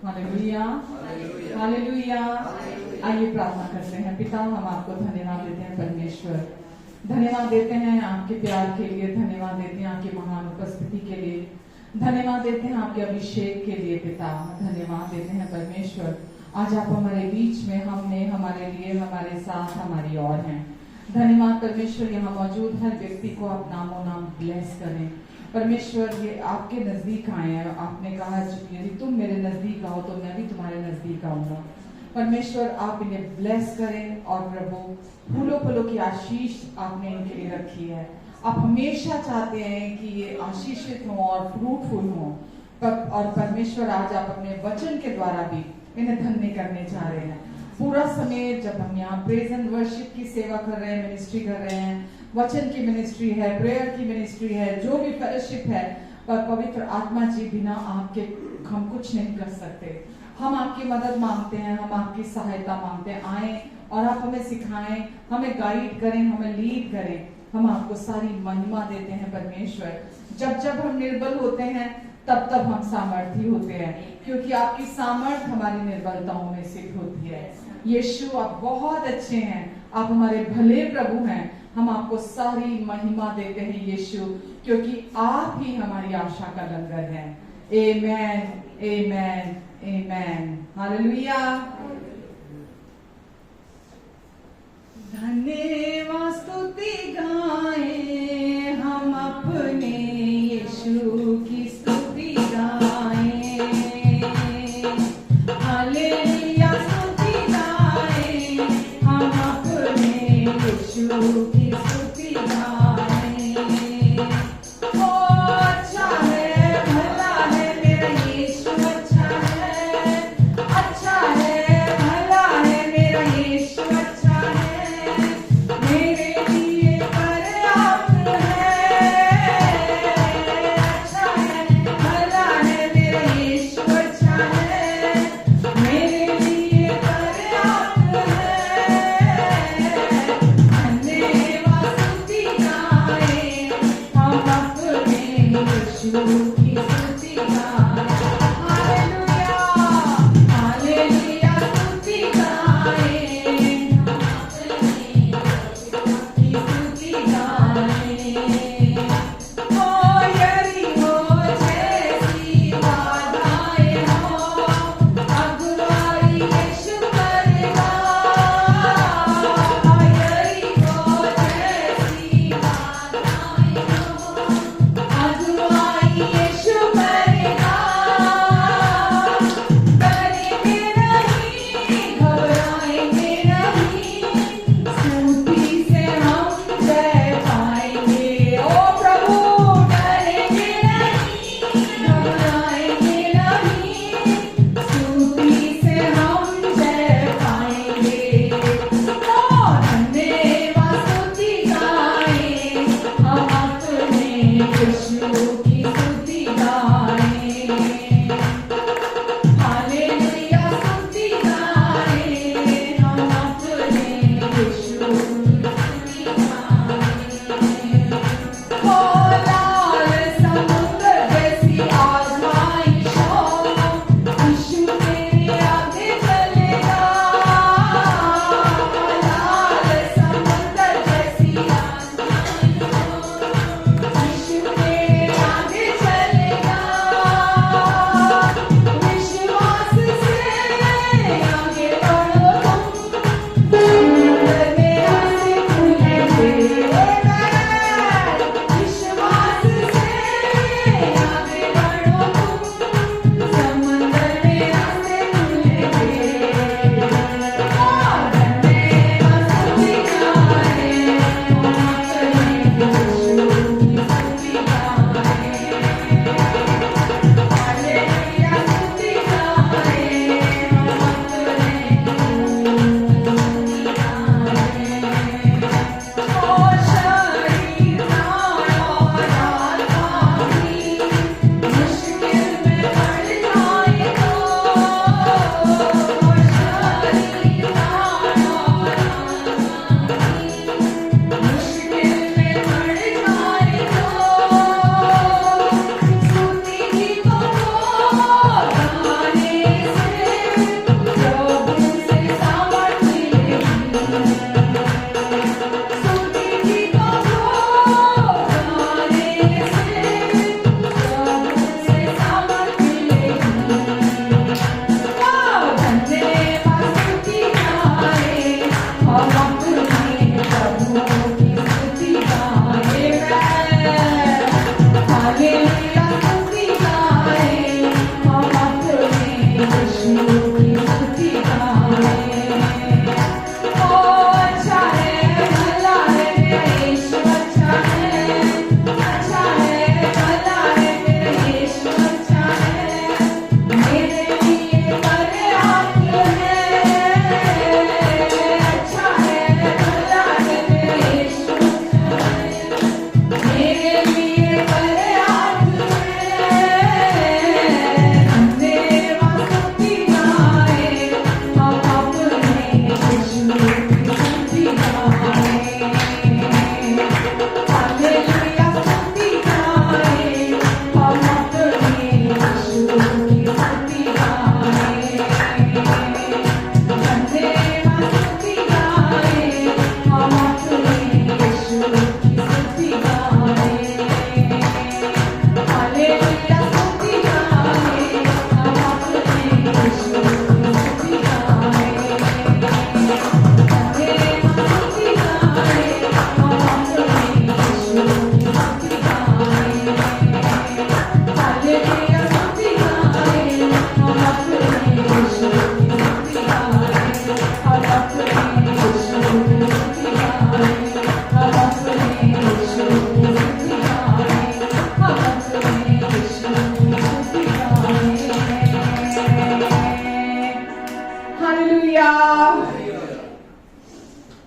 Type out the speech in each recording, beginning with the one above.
Hallelujah, hallelujah. आइए प्रार्थना करते हैं। पिता, हम आपको धन्यवाद देते हैं परमेश्वर, धन्यवाद देते हैं आपके प्यार के लिए, धन्यवाद देते हैं आपकी महान उपस्थिति के लिए, धन्यवाद देते हैं आपके अभिषेक के लिए। पिता, धन्यवाद देते हैं परमेश्वर, आज आप हमारे बीच में, हमने हमारे लिए, हमारे साथ, हमारी और हैं। धन्यवाद परमेश्वर, यहाँ मौजूद हर व्यक्ति को आप नामों नाम ब्लेस करें परमेश्वर। ये आपके नजदीक आए हैं, आपने कहा यदि तुम मेरे नजदीक आओ तो मैं भी तुम्हारे नजदीक आऊंगा। परमेश्वर, आप इन्हें ब्लेस करें और प्रभु फूलों फूलों की आशीष आपने इनके लिए रखी है। आप हमेशा चाहते हैं कि ये आशीषित हों और फ्रूटफुल हों, और परमेश्वर आज आप अपने वचन के द्वारा भी इन्हें धन्य करने जा रहे हैं। पूरा समय जब हम यहाँ प्रेज एंड वर्शिप की सेवा कर रहे हैं, मिनिस्ट्री कर रहे हैं, वचन की मिनिस्ट्री है, प्रेयर की मिनिस्ट्री है, जो भी फेलोशिप है, पर पवित्र आत्मा जी बिना आपके हम कुछ नहीं कर सकते। हम आपकी मदद मांगते हैं, हम आपकी सहायता मांगते हैं। आए और आप हमें सिखाएं, हमें गाइड करें, हमें लीड करें। हम आपको सारी महिमा देते हैं परमेश्वर। जब जब हम निर्बल होते हैं तब तब हम सामर्थी होते हैं, क्योंकि आपकी सामर्थ हमारी निर्बलताओं में सिद्ध होती है। यीशु, आप बहुत अच्छे हैं, आप हमारे भले प्रभु हैं। हम आपको सारी महिमा देते हैं यीशु, क्योंकि आप ही हमारी आशा का लंगर है। आमेन, आमेन, आमेन, हालेलुया। धन्यवाद स्तुति गाएं हम अपने यीशु की स्तुति गाएं। हालेलुया स्तुति गाएं हम अपने यीशु की स्तुति गाएं। ओ अच्छा है, भला है मेरा यीशु, अच्छा है, अच्छा है, भला है मेरा यीशु, अच्छा है। मेरे लिए पर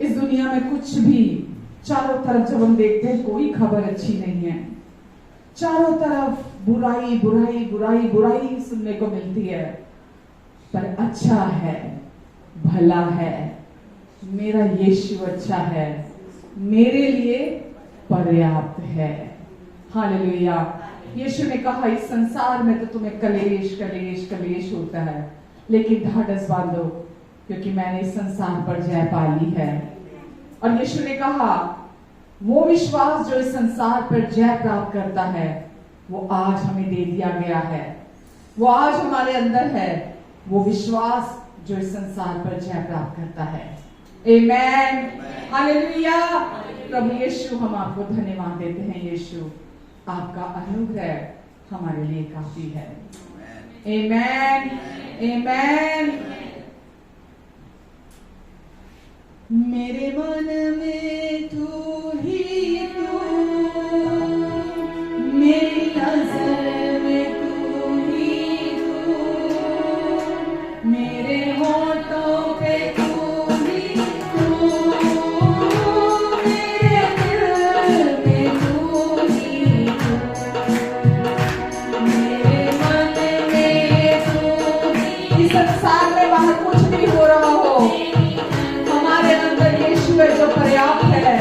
इस दुनिया में कुछ भी चारों तरफ जब हम देखते हैं कोई खबर अच्छी नहीं है। चारों तरफ बुराई बुराई बुराई बुराई सुनने को मिलती है, पर अच्छा है, भला है, मेरा यीशु अच्छा है, मेरे लिए पर्याप्त है। हालेलुया। यीशु ने कहा इस संसार में तो तुम्हें कलेश कलेश कलेश होता है, लेकिन ढाढ़स बांधो क्योंकि मैंने इस संसार पर जय पा ली है। और यीशु ने कहा वो विश्वास जो इस संसार पर जय प्राप्त करता है वो आज हमें दे दिया गया है, वो आज हमारे अंदर है, वो विश्वास जो इस संसार पर जय प्राप्त करता है। आमेन, हालेलुया। प्रभु यीशु हम आपको धन्यवाद देते हैं। यीशु आपका अनुग्रह हमारे लिए काफी है। आमेन, आमेन। मेरे मन में तू ही तू, मेरी नजर में तू ही तू, मेरे होठों पे तू ही तू, मेरे दिल में तू ही तू, मेरे मन में तू ही। इस संसार में बाहर कुछ भी हो रहा हो, हमारे अंदर यीशु है जो पर्याप्त है।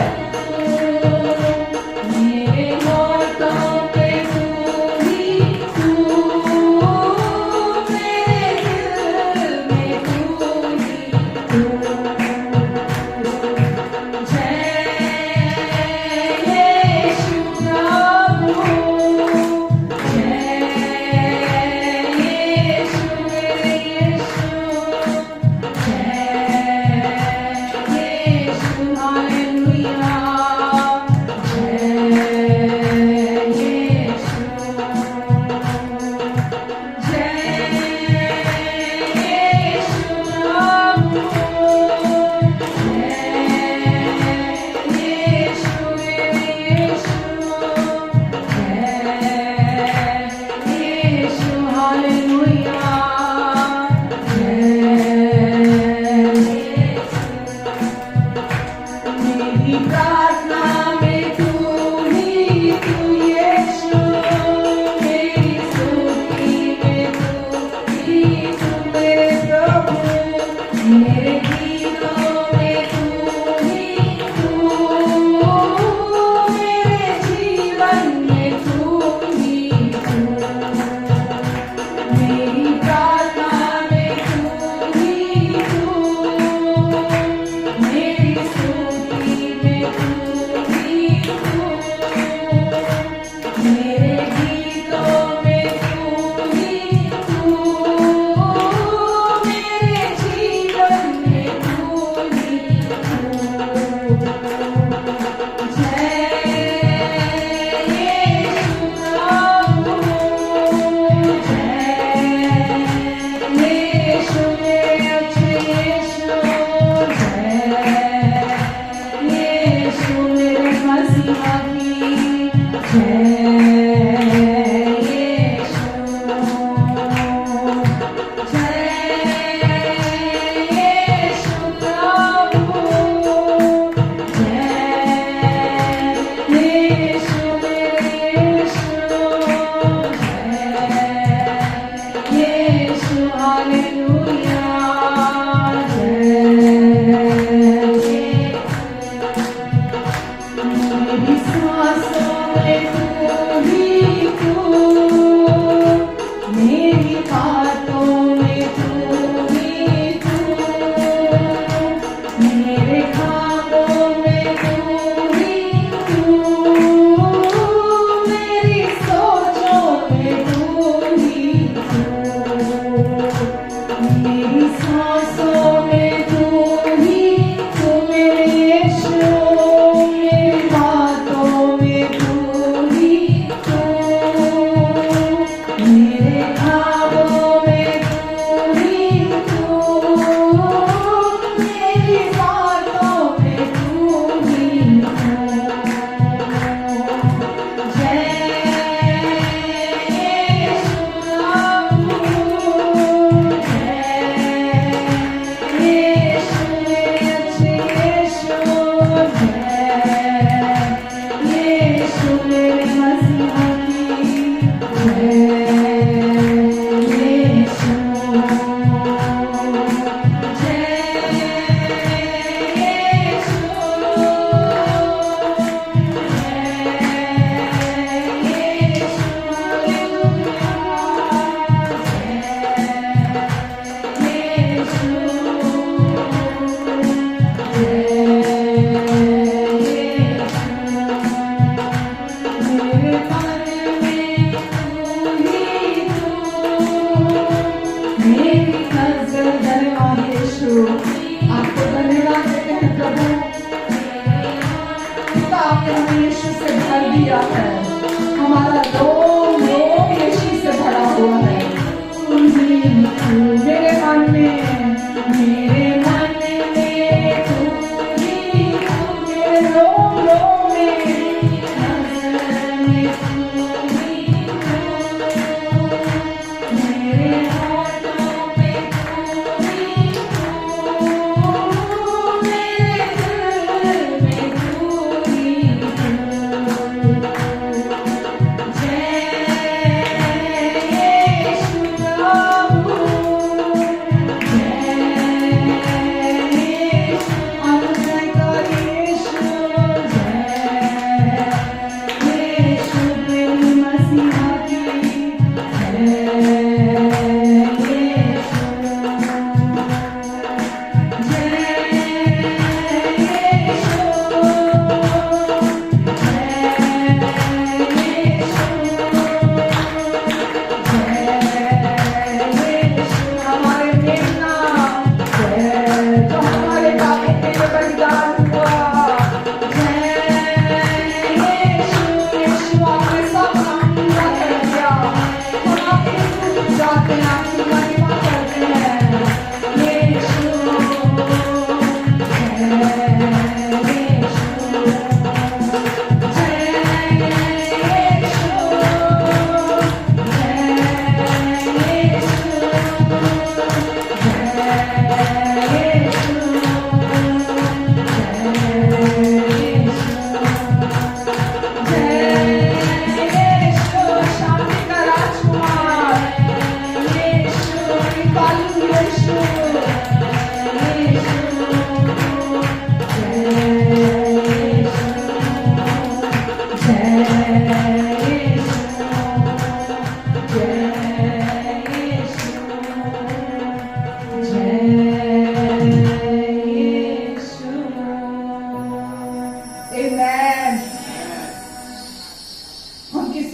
मेरे होठों पे तू ही तू, मेरे दिल में तू ही तू। जय यीशु प्रभु, जय यीशु मेरे यीशु,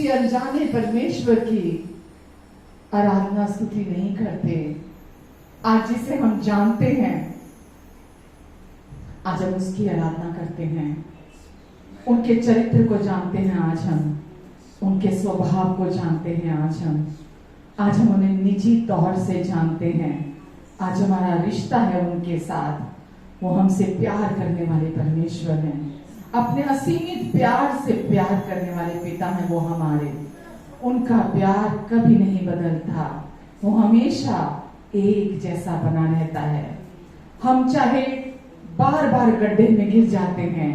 अनजाने परमेश्वर की आराधना स्तुति नहीं करते। आज जिसे हम जानते हैं, आज हम उसकी आराधना करते हैं। उनके चरित्र को जानते हैं आज हम, उनके स्वभाव को जानते हैं आज हम उन्हें निजी तौर से जानते हैं। आज हमारा रिश्ता है उनके साथ। वो हमसे प्यार करने वाले परमेश्वर हैं, अपने असीमित प्यार से प्यार करने वाले पिता हैं वो हमारे। उनका प्यार कभी नहीं बदलता, वो हमेशा एक जैसा बना रहता है। हम चाहे बार बार गड्ढे में गिर जाते हैं,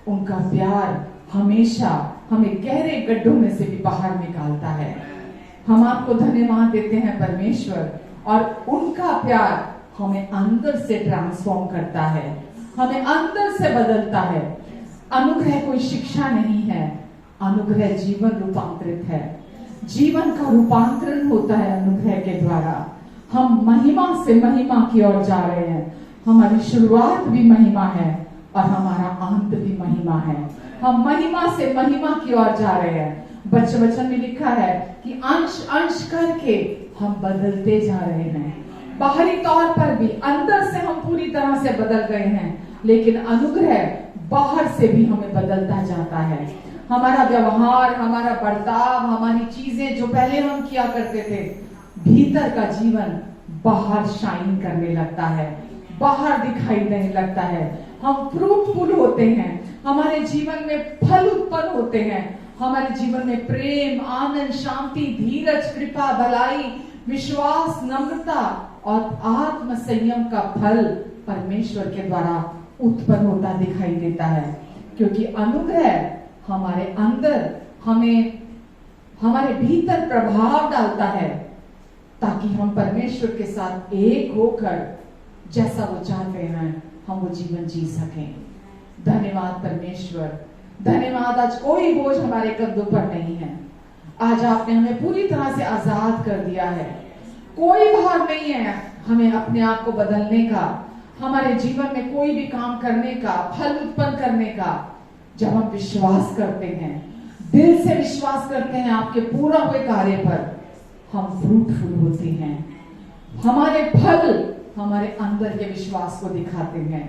उनका प्यार हमेशा हमें गहरे गड्ढों में से भी बाहर निकालता है। हम आपको धन्यवाद देते हैं परमेश्वर, और उनका प्यार हमें अंदर से ट्रांसफॉर्म करता है, हमें अंदर से बदलता है। अनुग्रह कोई शिक्षा नहीं है, अनुग्रह जीवन रूपांतरित है। जीवन का रूपांतरण होता है अनुग्रह के द्वारा। हम महिमा से महिमा की ओर जा रहे हैं। हमारी शुरुआत भी महिमा है और हमारा अंत भी महिमा है। हम महिमा से महिमा की ओर जा रहे हैं। वचन में लिखा है कि अंश अंश करके हम बदलते जा रहे हैं। बाहरी तौर पर भी, अंदर से हम पूरी तरह से बदल गए हैं, लेकिन अनुग्रह बाहर से भी हमें बदलता जाता है। हमारा व्यवहार, हमारा बर्ताव, हमारी चीजें जो पहले हम किया करते थे, भीतर का जीवन बाहर शाइन करने लगता है, बाहर दिखाई देने लगता है। हम फ्रूटफुल होते हैं, हमारे जीवन में फल उत्पन्न होते हैं। हमारे जीवन में प्रेम, आनंद, शांति, धीरज, कृपा, भलाई, विश्वास, नम्रता और आत्म संयम का फल परमेश्वर के द्वारा उत्पन्न होता दिखाई देता है। क्योंकि अनुग्रह हमारे अंदर, हमें हमारे भीतर प्रभाव डालता है, ताकि हम परमेश्वर के साथ एक होकर जैसा वो चाहते हैं हम वो जीवन जी सकें। धन्यवाद परमेश्वर, धन्यवाद। आज कोई बोझ हमारे कंधों पर नहीं है। आज आपने हमें पूरी तरह से आजाद कर दिया है। कोई भार नहीं है हमें अपने आप को बदलने का, हमारे जीवन में कोई भी काम करने का, फल उत्पन्न करने का। जब हम विश्वास करते हैं, दिल से विश्वास करते हैं आपके पूरा हुए कार्य पर, हम फ्रूटफुल होते हैं। हमारे फल हमारे अंदर के विश्वास को दिखाते हैं।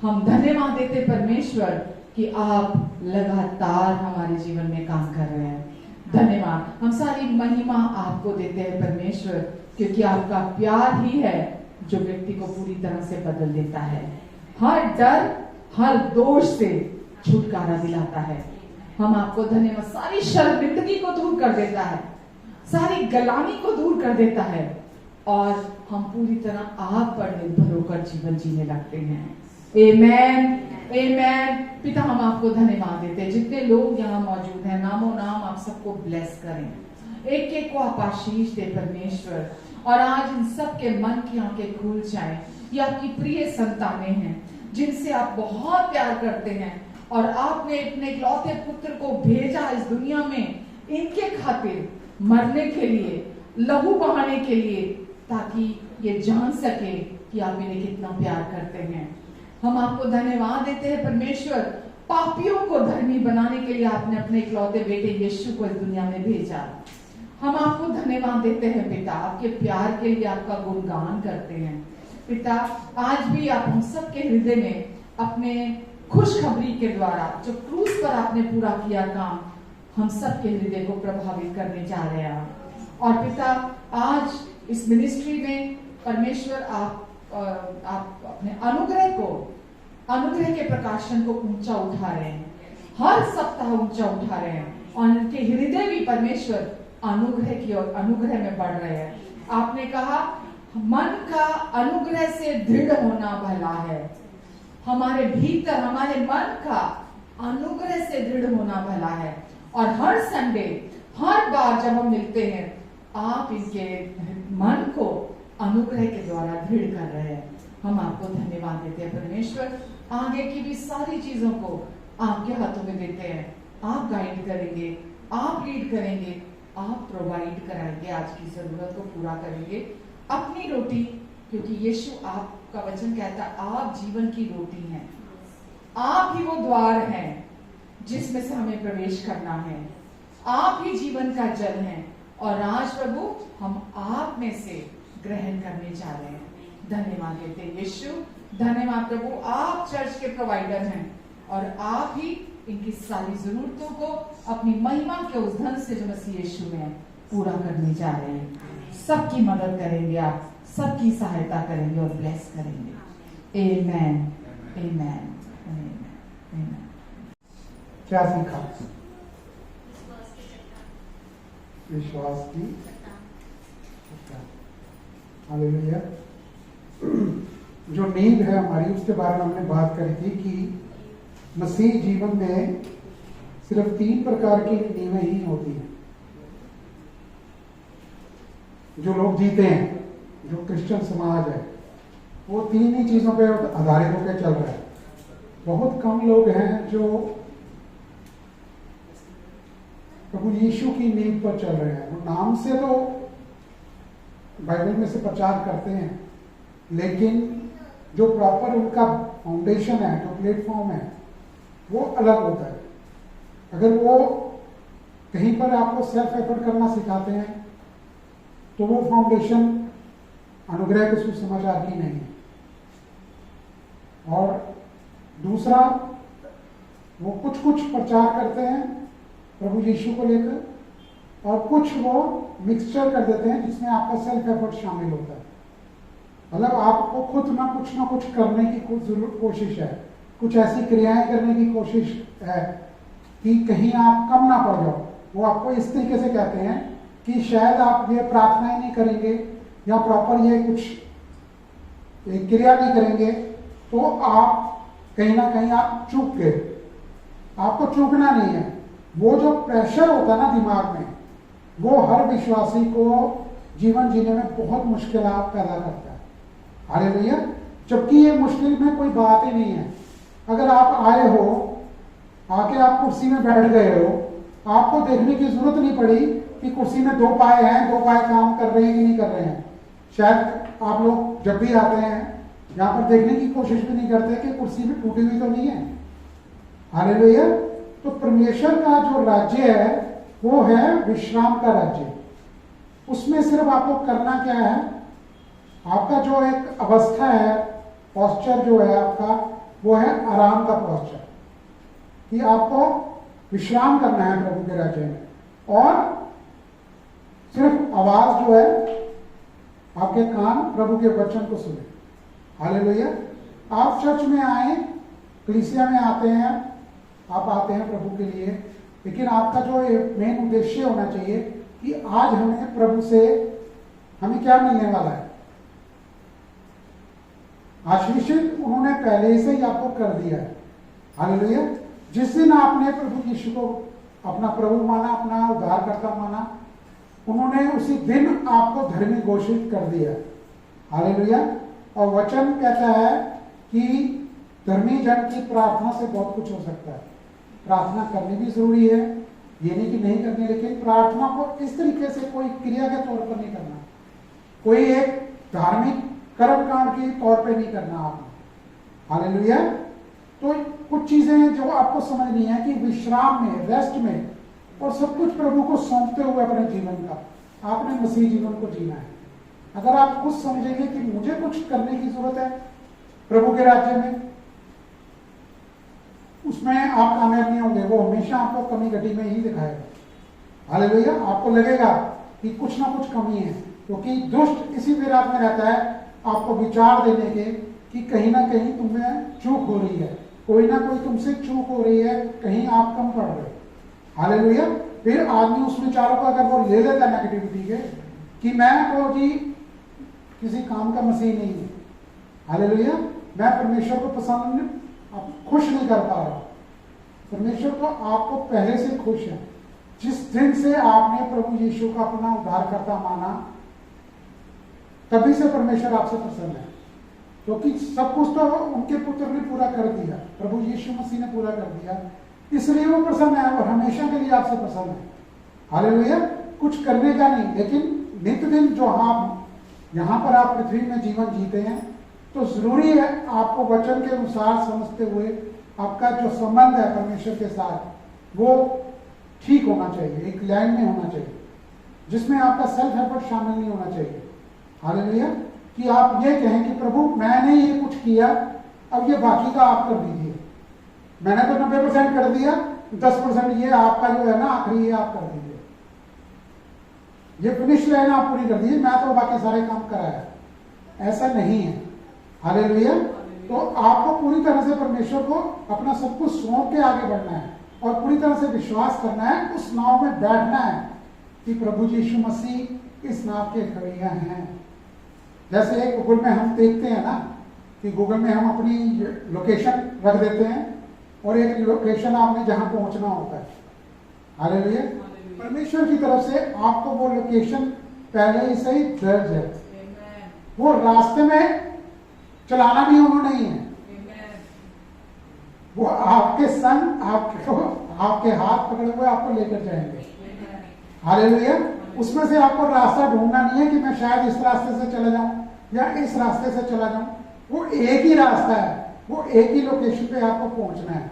हम धन्यवाद देते परमेश्वर कि आप लगातार हमारे जीवन में काम कर रहे हैं। धन्यवाद। हम सारी महिमा आपको देते हैं परमेश्वर, क्योंकि आपका प्यार ही है जो व्यक्ति को पूरी तरह से बदल देता है। हर डर, हर दोष से छुटकारा दिलाता है। हम आपको धन्यवाद। सारी शर्मिंदगी को दूर कर देता है, सारी गलानी को दूर कर देता है, और हम पूरी तरह आप पर निर्भर होकर जीवन जीने लगते हैं। आमेन, आमेन। पिता, हम आपको धन्यवाद देते हैं। जितने लोग यहाँ मौजूद हैं, नामों नाम आप सबको ब्लेस करें, एक एक को आप आशीष दे परमेश्वर। और आज इन सब के मन की आंखें खुल जाएं। ये आपकी प्रिय संतानें हैं जिनसे आप बहुत प्यार करते हैं, और आपने अपने इकलौते पुत्र को भेजा इस दुनिया में इनके खातिर मरने के लिए, लहू बहाने के लिए, ताकि ये जान सके कि आप इन्हें कितना प्यार करते हैं। हम आपको धन्यवाद देते हैं परमेश्वर। पापियों को धर्मी बनाने के लिए आपने अपने इकलौते बेटे यीशु को इस दुनिया में भेजा। हम आपको धन्यवाद देते हैं पिता, आपके प्यार के लिए आपका गुणगान करते हैं पिता। आज भी आप हम सबके हृदय में अपने खुशखबरी के द्वारा जो क्रूस पर आपने पूरा किया काम, हम सबके हृदय को प्रभावित करने जा रहे हैं। और पिता, आज इस मिनिस्ट्री में परमेश्वर आप अपने अनुग्रह के प्रकाशन को ऊंचा उठा रहे हैं, हर सप्ताह ऊंचा उठा रहे हैं, और उनके हृदय भी परमेश्वर अनुग्रह की ओर, अनुग्रह में बढ़ रहे हैं। आपने कहा मन का अनुग्रह से दृढ़ होना भला है। हमारे भीतर, हमारे मन का अनुग्रह से दृढ़ होना भला है। और हर संडे, हर बार जब हम मिलते हैं, आप इनके मन को अनुग्रह के द्वारा दृढ़ कर रहे हैं। हम आपको धन्यवाद देते हैं परमेश्वर। आगे की भी सारी चीजों को आपके हाथों में देते हैं। आप गाइड करेंगे, आप लीड करेंगे, आप प्रोवाइड कराएंगे, आज की जरूरत को पूरा करेंगे। अपनी रोटी, क्योंकि यीशु, आपका वचन कहता है आप जीवन की रोटी हैं, आप ही वो द्वार हैं जिसमें से हमें प्रवेश करना है, आप ही जीवन का जल हैं। और आज प्रभु हम आप में से ग्रहण करने जा रहे हैं। धन्यवाद देते हैं यीशु। धन्यवाद प्रभु, आप चर्च के प्रोवाइडर हैं, और आप ही इनकी सारी जरूरतों को अपनी महिमा के उस धन से जो मसीह यीशु में पूरा करने जा रहे हैं। सबकी मदद करेंगे आप, सबकी सहायता करेंगे और ब्लेस करेंगे। आमेन, आमेन, आमेन। क्या सीखा? विश्वास की। हालेलुया। जो नींव है हमारी, उसके बारे में हमने बात करी थी कि मसीह जीवन में सिर्फ 3 प्रकार की नींवें ही होती हैं जो लोग जीते हैं। जो क्रिश्चियन समाज है वो तीन ही चीज़ों पे आधारित होकर चल रहा है। बहुत कम लोग हैं जो प्रभु यीशु की नींव पर चल रहे हैं। वो नाम से तो बाइबल में से प्रचार करते हैं, लेकिन जो प्रॉपर उनका फाउंडेशन है, जो प्लेटफॉर्म है, वो अलग होता है। अगर वो कहीं पर आपको सेल्फ एफर्ट करना सिखाते हैं तो वो फाउंडेशन अनुग्रह के सुसमाचार की नहीं है। और दूसरा, वो कुछ प्रचार करते हैं प्रभु यीशु को लेकर, और कुछ वो मिक्सचर कर देते हैं जिसमें आपका सेल्फ एफर्ट शामिल होता है। मतलब आपको खुद ना कुछ करने की कोशिश है, कुछ ऐसी क्रियाएं करने की कोशिश है कि कहीं आप कम ना पड़ जाओ। वो आपको इस तरीके से कहते हैं कि शायद आप ये प्रार्थनाएं नहीं करेंगे या प्रॉपर ये कुछ क्रिया नहीं करेंगे तो आप कहीं ना कहीं आप चूक गए। आपको चूकना नहीं है। वो जो प्रेशर होता है ना दिमाग में, वो हर विश्वासी को जीवन जीने में बहुत मुश्किल पैदा करता है। हालेलुया। जबकि ये मुश्किल में कोई बात ही नहीं है। अगर आप आए हो, आके आप कुर्सी में बैठ गए हो, आपको देखने की जरूरत नहीं पड़ी कि कुर्सी में दो पाए हैं, दो पाए काम कर रहे हैं कि नहीं कर रहे हैं। शायद आप लोग जब भी आते हैं यहाँ पर देखने की कोशिश भी नहीं करते कि कुर्सी में टूटी हुई तो नहीं है। हालेलुया। तो परमेश्वर का जो राज्य है वो है विश्राम का राज्य। उसमें सिर्फ आपको करना क्या है, आपका जो एक अवस्था है, पॉस्चर जो है आपका, वो है आराम का पॉस्चर, कि आपको विश्राम करना है प्रभु के राज्य में। और सिर्फ आवाज जो है, आपके कान प्रभु के वचन को सुने। हालेलुया। आप चर्च में आए, कलीसिया में आते हैं, आप आते हैं प्रभु के लिए, लेकिन आपका जो मेन उद्देश्य होना चाहिए कि आज हमें प्रभु से हमें क्या मिलने वाला है। आशीषित उन्होंने पहले से ही आपको कर दिया है। हालेलुया। जिस दिन आपने प्रभु यीशु को अपना प्रभु माना, अपना उद्धारकर्ता माना, उन्होंने उसी दिन आपको धर्मी घोषित कर दिया। हालेलुया। और वचन कहता है कि धर्मी जन की प्रार्थना से बहुत कुछ हो सकता है। प्रार्थना करनी भी जरूरी है, ये नहीं कि नहीं करनी, लेकिन प्रार्थना को इस तरीके से कोई क्रिया के तौर पर नहीं करना, कोई एक धार्मिक कर्मकांड के तौर पे नहीं करना आपने। हालेलुया। तो कुछ चीजें हैं जो आपको समझनी है कि विश्राम में, रेस्ट में, और सब कुछ प्रभु को सौंपते हुए अपने जीवन का आपने मसीह जीवन को जीना है। अगर आप खुद समझेंगे कि मुझे कुछ करने की जरूरत है प्रभु के राज्य में, उसमें आप कामयाब नहीं होंगे। वो हमेशा आपको कमी घटी में ही दिखाएगा। हालेलुया। आपको लगेगा कि कुछ ना कुछ कमी है, क्योंकि दुष्ट इसी विराट में रहता है आपको विचार देने के कि कहीं ना कहीं तुम्हें चूक हो रही है, कोई ना कोई तुमसे चूक हो रही है, कहीं आप कम पड़ रहे। हालेलुया। फिर आदमी उस विचारों को अगर वो ले लेता नेगेटिविटी के कि मैं तो जी किसी काम का मसीह नहीं हूं, हालेलुया, मैं परमेश्वर को पसंद खुश नहीं कर पा रहा। परमेश्वर तो आपको पहले से खुश है। जिस दिन से आपने प्रभु यीशु का अपना उद्धारकर्ता माना, तभी से परमेश्वर आपसे प्रसन्न है, क्योंकि सब कुछ तो उनके पुत्र ने पूरा कर दिया, प्रभु यीशु मसीह ने पूरा कर दिया, इसलिए वो प्रसन्न है और हमेशा के लिए आपसे प्रसन्न है। हालेलुया। कुछ करने का नहीं, लेकिन नित्य दिन जो आप यहाँ पर आप पृथ्वी में जीवन जीते हैं, तो जरूरी है आपको वचन के अनुसार समझते हुए आपका जो संबंध है परमेश्वर के साथ वो ठीक होना चाहिए, एक लाइन में होना चाहिए, जिसमें आपका सेल्फ एफर्ट शामिल नहीं होना चाहिए। हालेलुया। कि आप ये कहें कि प्रभु मैंने ये कुछ किया, अब ये बाकी का आप कर दीजिए। मैंने तो 90% कर दिया, 10% ये आपका जो है ना आखिरी, ये आप कर दीजिए, ये फिनिश लाइन आप पूरी कर दीजिए, मैं तो बाकी सारे काम कराया। ऐसा नहीं है। हालेलुया। तो आपको पूरी तरह से परमेश्वर को अपना सब कुछ सौंप के आगे बढ़ना है और पूरी तरह से विश्वास करना है, उस नाव में बैठना है कि प्रभु यीशु मसीह इस नाव के खड़िया हैं। जैसे एक गूगल में हम देखते हैं ना कि गूगल में हम अपनी लोकेशन रख देते हैं और एक लोकेशन आपने जहां पहुंचना होता है। हालेलुया। परमेश्वर की तरफ से आपको वो लोकेशन पहले ही से ही दर्ज है। वो रास्ते में चलाना भी उन्होंने ही है। वो आपके संग आपके हाथ पकड़े हुए आपको लेकर जाएंगे। हालेलुया। उसमें से आपको रास्ता ढूंढना नहीं है कि मैं शायद इस रास्ते से चला जाऊं या इस रास्ते से चला जाऊं। वो एक ही रास्ता है, वो एक ही लोकेशन पे आपको पहुंचना है।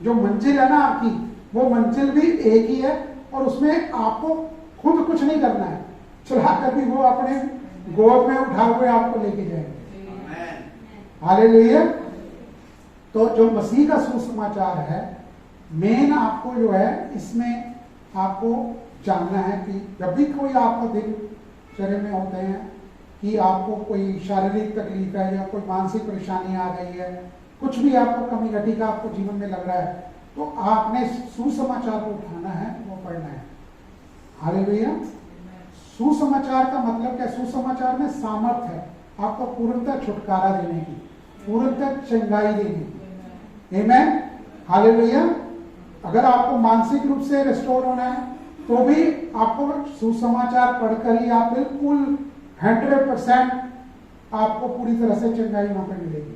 जो मंजिल है ना आपकी, वो मंजिल भी एक ही है और उसमें आपको खुद कुछ नहीं करना है, चला कर भी वो अपने गोद में उठा हुए आपको लेके जाएंगे। हालेलुया। तो जो मसीह का सुसमाचार है, मेन आपको जो है इसमें आपको जानना है कि जब भी कोई आपको दिनचर्या में होते हैं कि आपको कोई शारीरिक तकलीफ है या कोई मानसिक परेशानी आ गई है, कुछ भी आपको कमी घटी का आपको जीवन में लग रहा है, तो आपने सुसमाचार को उठाना है, वो पढ़ना है। हालेलुया। सुसमाचार का मतलब क्या? सुसमाचार में सामर्थ है आपको पूर्णतः छुटकारा देने की, पूर्णतः चंगाई देने की। आमीन। हालेलुया। अगर आपको मानसिक रूप से रिस्टोर होना है तो भी आपको सुसमाचार पढ़कर ही आप बिल्कुल 100% आपको पूरी तरह से चंगाई वहां पर मिलेगी।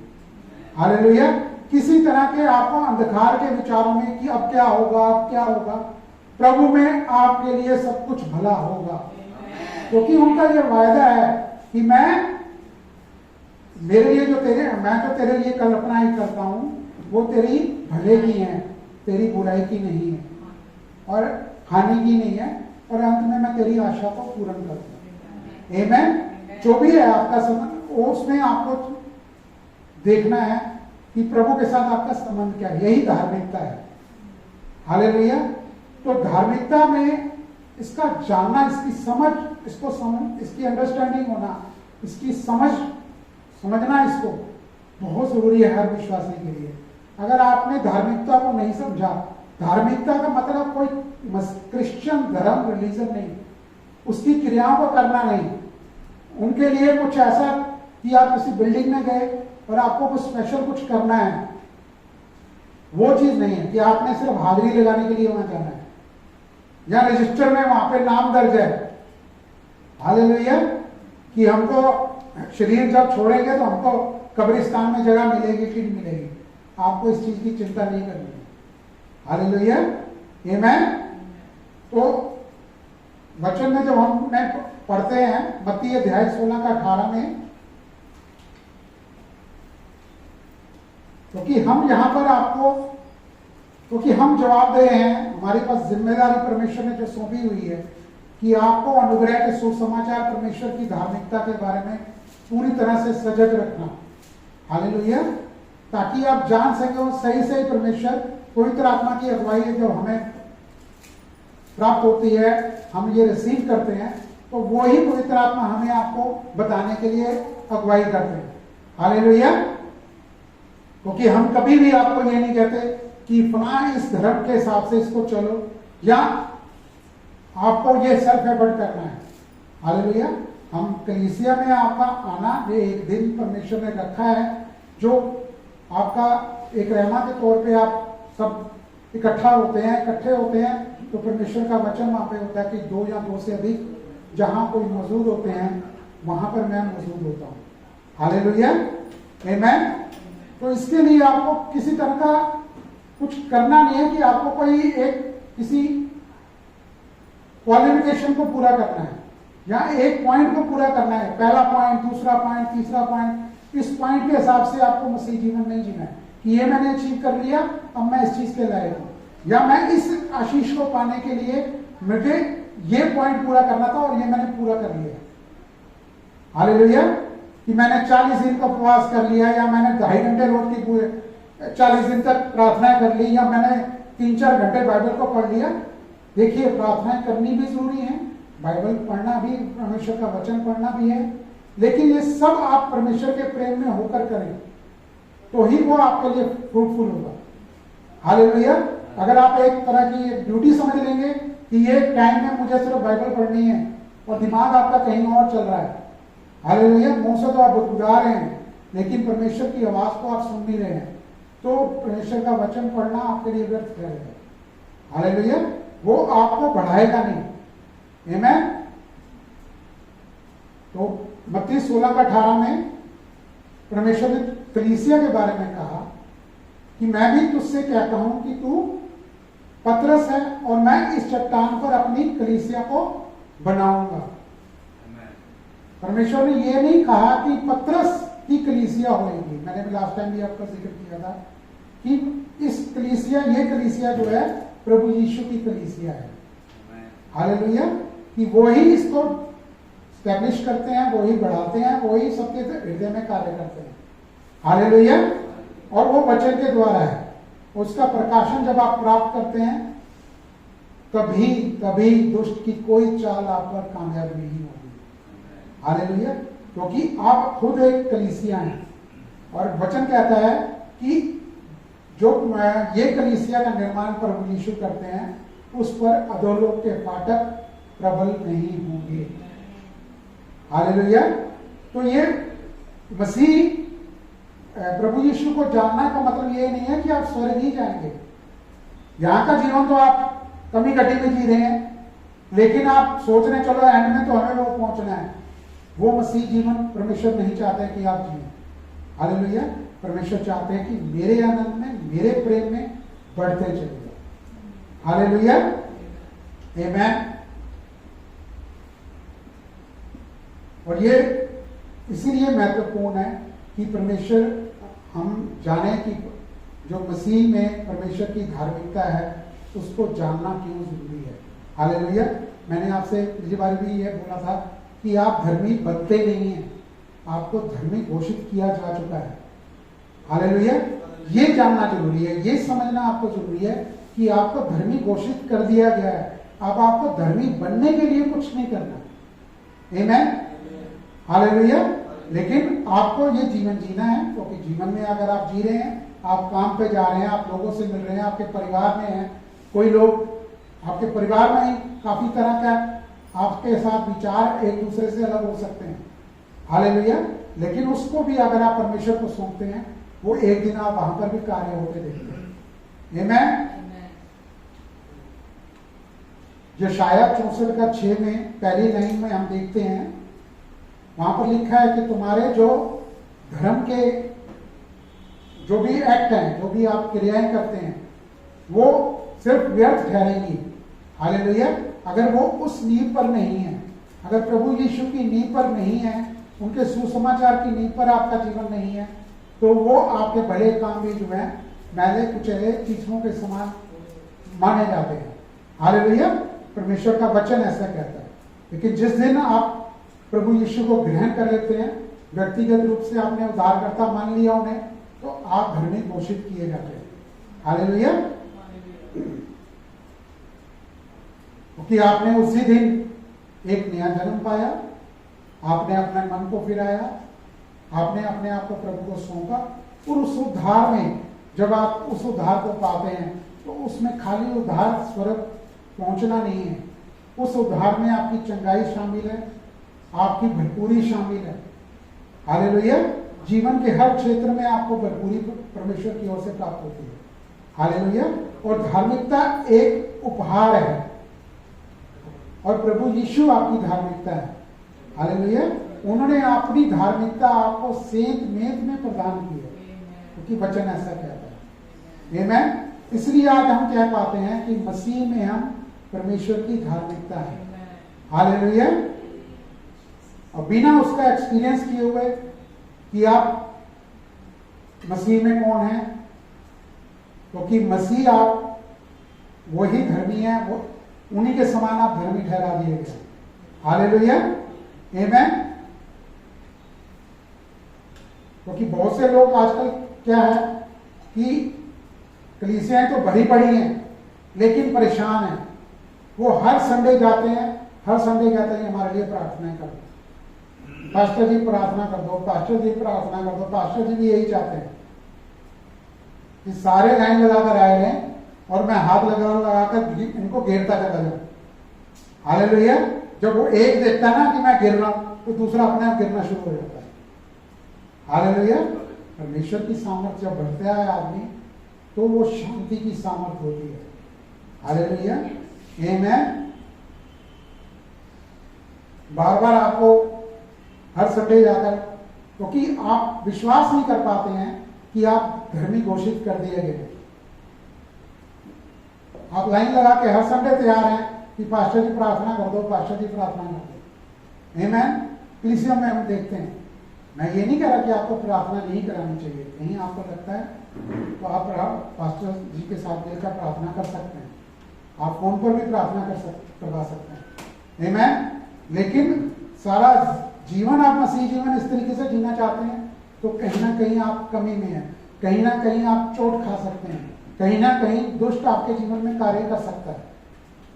हालेलुया। किसी तरह के आपको अंधकार के विचारों में कि अब क्या होगा, अब क्या होगा, प्रभु में आपके लिए सब कुछ भला होगा, क्योंकि उनका ये वायदा है कि मैं तो तेरे लिए कल्पना ही करता हूं, वो तेरी भले की है, तेरी बुराई की नहीं है और हानि की नहीं है, और अंत में मैं तेरी आशा को पूर्ण करूंगा। आमीन। जो भी है आपका संबंध, उसमें आपको देखना है कि प्रभु के साथ आपका संबंध क्या है। यही धार्मिकता है। हालेलुया। तो धार्मिकता में इसका जानना, इसकी समझ, इसकी अंडरस्टैंडिंग होना, इसकी समझना इसको बहुत जरूरी है हर विश्वासी के लिए। अगर आपने धार्मिकता को नहीं समझा, धार्मिकता का मतलब कोई क्रिश्चियन धर्म, रिलीजन नहीं, उसकी क्रियाओं को करना नहीं, उनके लिए कुछ ऐसा कि आप किसी बिल्डिंग में गए और आपको कुछ स्पेशल कुछ करना है, वो चीज नहीं है कि आपने सिर्फ हाजिरी लगाने के लिए वहां जाना है या रजिस्टर में वहां पे नाम दर्ज है। हालेलुया। कि हमको शरीर जब छोड़ेंगे तो हमको कब्रिस्तान में जगह मिलेगी कि नहीं मिलेगी, आपको इस चीज की चिंता नहीं करनी है। हालेलुया। आमीन। तो वचन में जब हम पढ़ते हैं मत्ती अध्याय 16 का 18 में, क्योंकि हम यहां पर आपको, क्योंकि हम जवाब दे हैं, हमारे पास जिम्मेदारी परमेश्वर ने जो सौंपी हुई है कि आपको अनुग्रह के सुसमाचार परमेश्वर की धार्मिकता के बारे में पूरी तरह से सजग रखना। हालेलुया। ताकि आप जान सकें सही सही परमेश्वर, पवित्र आत्मा की अगुवाई जब हमें प्राप्त होती है, हम ये रिसीव करते हैं, तो वो ही पवित्र आत्मा हमें आपको बताने के लिए अगुवाई करते हैं। हालेलुया। क्योंकि हम कभी भी आपको ये नहीं कहते कि फला इस धर्म के हिसाब से इसको चलो, या आपको ये सेल्फ एफर्ट करना है। हालेलुया। हम कलीसिया में आपका आना, ये एक दिन परमेश्वर ने रखा है जो आपका एक रहमा के तौर पे आप सब इकट्ठे होते हैं, तो परमेश्वर का वचन वहां पे होता है कि 2 या 2 से अधिक जहां कोई मौजूद होते हैं वहां पर मैं मौजूद होता हूं। हालेलुया। आमीन। तो इसके लिए आपको किसी तरह का कुछ करना नहीं है कि आपको कोई एक किसी क्वालिफिकेशन को पूरा करना है या एक पॉइंट को पूरा करना है, पहला पॉइंट, दूसरा पॉइंट, तीसरा पॉइंट, इस पॉइंट के हिसाब से आपको मसीह जीवन नहीं जीना है कि ये मैंने अचीव कर लिया, अब मैं इस चीज के लायक हूं, या मैं इस आशीष को पाने के लिए मुझे ये पॉइंट पूरा करना था और ये मैंने पूरा कर लिया। हालेलुया। कि मैंने 40 दिन का उपवास कर लिया, या मैंने 2.5 घंटे रोज की पूरे 40 दिन तक प्रार्थना कर ली, या मैंने 3-4 घंटे बाइबल को पढ़ लिया। देखिए, प्रार्थना करनी भी जरूरी है, बाइबल पढ़ना भी, परमेश्वर का वचन पढ़ना भी है, लेकिन ये सब आप परमेश्वर के प्रेम में होकर करें तो ही वो आपके लिए फ्रूटफुल होगा। हालेलुया। अगर आप एक तरह की ड्यूटी समझ लेंगे कि ये टाइम में मुझे सिर्फ बाइबल पढ़नी है और दिमाग आपका कहीं और चल रहा है, हालेलुया, मुंह से तो आप बुदबुदा रहे हैं लेकिन परमेश्वर की आवाज को आप सुन नहीं रहे हैं, तो परमेश्वर का वचन पढ़ना आपके लिए व्यर्थ ठहरेगा। हालेलुया। वो आपको बढ़ाएगा नहीं। आमीन। तो मत्ती 16:18 में परमेश्वर ने कलीसिया के बारे में कहा कि मैं भी तुझसे कहता हूं कि तू पतरस है और मैं इस चट्टान पर अपनी कलीसिया को बनाऊंगा। परमेश्वर ने यह नहीं कहा कि पतरस की कलीसिया होगी। मैंने भी लास्ट टाइम भी आपका जिक्र किया था कि इस कलीसिया, ये कलीसिया जो है प्रभु यीशु की कलीसिया है। हालेलुया। कि वो ही इसको स्टैब्लिश करते हैं, वो ही बढ़ाते हैं, वो ही सबके हृदय में कार्य करते हैं। हालेलुया। और वो वचन के द्वारा है। उसका प्रकाशन जब आप प्राप्त करते हैं तभी दुष्ट की कोई चाल आप पर कामयाब नहीं होगी। हालेलुया। क्योंकि आप खुद एक कलीसिया हैं और वचन कहता है कि जो ये कलीसिया का निर्माण प्रभु यीशु करते हैं उस पर अधोलोक के फाटक प्रबल नहीं होंगे। हालेलुया। तो ये मसीह प्रभु यीशु को जानना का मतलब ये नहीं है कि आप स्वर्ग ही जाएंगे। यहां का जीवन तो आप कमी गड्डी में जी रहे हैं, लेकिन आप सोच रहे चलो एंड में तो हमें वो पहुंचना है। वो मसीह जीवन परमेश्वर नहीं चाहते कि आप जिए। हालेलुया। परमेश्वर चाहते हैं कि मेरे आनंद में, मेरे प्रेम में बढ़ते चले जाओ। हालेलुया। आमीन। और ये इसीलिए महत्वपूर्ण है कि परमेश्वर, हम जाने कि जो मसीह में परमेश्वर की धार्मिकता है उसको जानना क्यों जरूरी है। हालेलुया। मैंने आपसे पिछली बार भी ये बोला था कि आप धर्मी बनते नहीं हैं, आपको धर्मी घोषित किया जा चुका है। हालेलुया। ये जानना जरूरी है, ये समझना आपको जरूरी है कि आपको धर्मी घोषित कर दिया गया है। अब आपको धर्मी बनने के लिए कुछ नहीं करना। आमीन। हालेलुया। लेकिन आपको ये जीवन जीना है, क्योंकि जीवन में अगर आप जी रहे हैं, आप काम पे जा रहे हैं, आप लोगों से मिल रहे हैं, आपके परिवार में हैं, कोई लोग आपके परिवार में ही काफी तरह का आपके साथ विचार एक दूसरे से अलग हो सकते हैं। हालेलुया। लेकिन उसको भी अगर आप परमेश्वर को सौंपते हैं, वो एक दिन आप वहां पर भी कार्य होते देखते हैं। आमीन। यशायाह 64:6 में पहली लाइन में हम देखते हैं, वहां पर लिखा है कि तुम्हारे जो धर्म के जो भी एक्ट हैं, जो भी आप क्रियाएं करते हैं, वो सिर्फ व्यर्थ ठहरेंगी। हालेलुया। अगर वो उस नींव पर नहीं है, अगर प्रभु यीशु की नींव पर नहीं है, उनके सुसमाचार की नींव पर आपका जीवन नहीं है, तो वो आपके भले काम भी जो है मैले कुचले चीजों के समान माने जाते हैं। हालेलुया। परमेश्वर का वचन ऐसा कहता है। लेकिन जिस दिन आप प्रभु यीशु को ग्रहण कर लेते हैं, व्यक्तिगत रूप से आपने उद्धारकर्ता मान लिया उन्हें, तो आप धर्मी घोषित किए जाते हैं। हालेलुया। क्योंकि आपने उसी दिन एक नया जन्म पाया, आपने अपने मन को फिराया, आपने अपने आप को प्रभु को सौंपा, और उस उद्धार में जब आप उस उद्धार को पाते हैं तो उसमें खाली उद्धार स्वर्ग पहुंचना नहीं है। उस उद्धार में आपकी चंगाई शामिल है, आपकी भरपूरी शामिल है। हालेलुया। जीवन के हर क्षेत्र में आपको भरपूरी परमेश्वर की ओर से प्राप्त होती है। हालेलुया। और धार्मिकता एक उपहार है, और प्रभु यीशु आपकी धार्मिकता है। हालेलुया। उन्होंने अपनी धार्मिकता आपको सेंत मेद में प्रदान की है, क्योंकि वचन ऐसा कहता है। आमीन। इसलिए आज हम कह पाते हैं कि मसीह में हम परमेश्वर की धार्मिकता है। हालेलुया। और बिना उसका एक्सपीरियंस किए हुए कि आप मसीह में कौन है, क्योंकि मसीह आप वही धर्मी है, वो उन्हीं के समान आप धर्मी ठहरा दिए गए। हालेलुया। आमीन। क्योंकि बहुत से लोग आजकल क्या है कि कलीसियाएं तो भरी पड़ी हैं लेकिन परेशान हैं। वो हर संडे जाते हैं, हर संडे कहते हैं हमारे लिए प्रार्थना कर दो, पास्टर जी प्रार्थना कर दो, पास्टर जी प्रार्थना कर दो। पास्टर जी भी यही चाहते हैं कि सारे लाइन लगाकर आए रहे और मैं हाथ लगाकर इनको घेरता चला जाऊं। हालेलुया। जब वो एक देखता है ना कि मैं गिर रहा हूं, तो दूसरा अपने आप गिरना शुरू हो जाता है। हालेलुया। परमेश्वर की सामर्थ्य जब बढ़ता है आदमी, तो वो शांति की सामर्थ्य होती है। हालेलुया। आमीन। बार बार आपको हर संडे जाकर, क्योंकि आप विश्वास नहीं कर पाते हैं कि आप धर्मी घोषित कर दिए गए। आप लाइन लगा के हर संडे तैयार हैं कि पास्टर जी प्रार्थना कर दो, पास्टर जी प्रार्थना कर दो। आमीन। कलीसिया में हम देखते हैं, मैं ये नहीं कह रहा कि आपको प्रार्थना नहीं करानी चाहिए, कहीं आपको लगता है तो आप पास्टर जी के साथ मिलकर प्रार्थना कर सकते हैं, आप फोन पर भी प्रार्थना करवा सकते हैं। आमीन। लेकिन सारा जीवन आप मसीह जीवन इस तरीके से जीना चाहते हैं तो कहीं ना कहीं आप कमी में हैं, कहीं ना कहीं आप चोट खा सकते हैं, कहीं ना कहीं दुष्ट आपके जीवन में कार्य कर सकता है।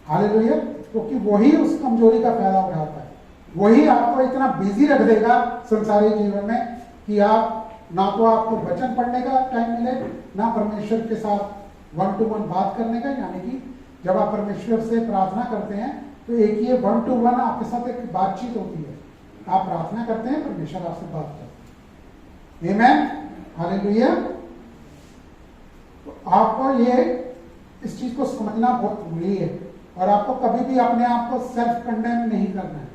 हालेलुया। क्योंकि वही उस कमजोरी का फायदा उठाता है, वही आपको इतना बिजी रख देगा संसारी जीवन में कि आप ना तो आपको वचन पढ़ने का टाइम मिले, ना परमेश्वर के साथ 1 to 1 बात करने का। यानी कि जब आप परमेश्वर से प्रार्थना करते हैं तो एक ये 1 to 1 आपके साथ एक बातचीत होती है, आप प्रार्थना करते हैं, परमेश्वर आपसे बात करते हैं। आमीन। हालेलुया। तो आपको ये इस चीज को समझना बहुत जरूरी है, और आपको कभी भी अपने आप को सेल्फ कंडेम नहीं करना है।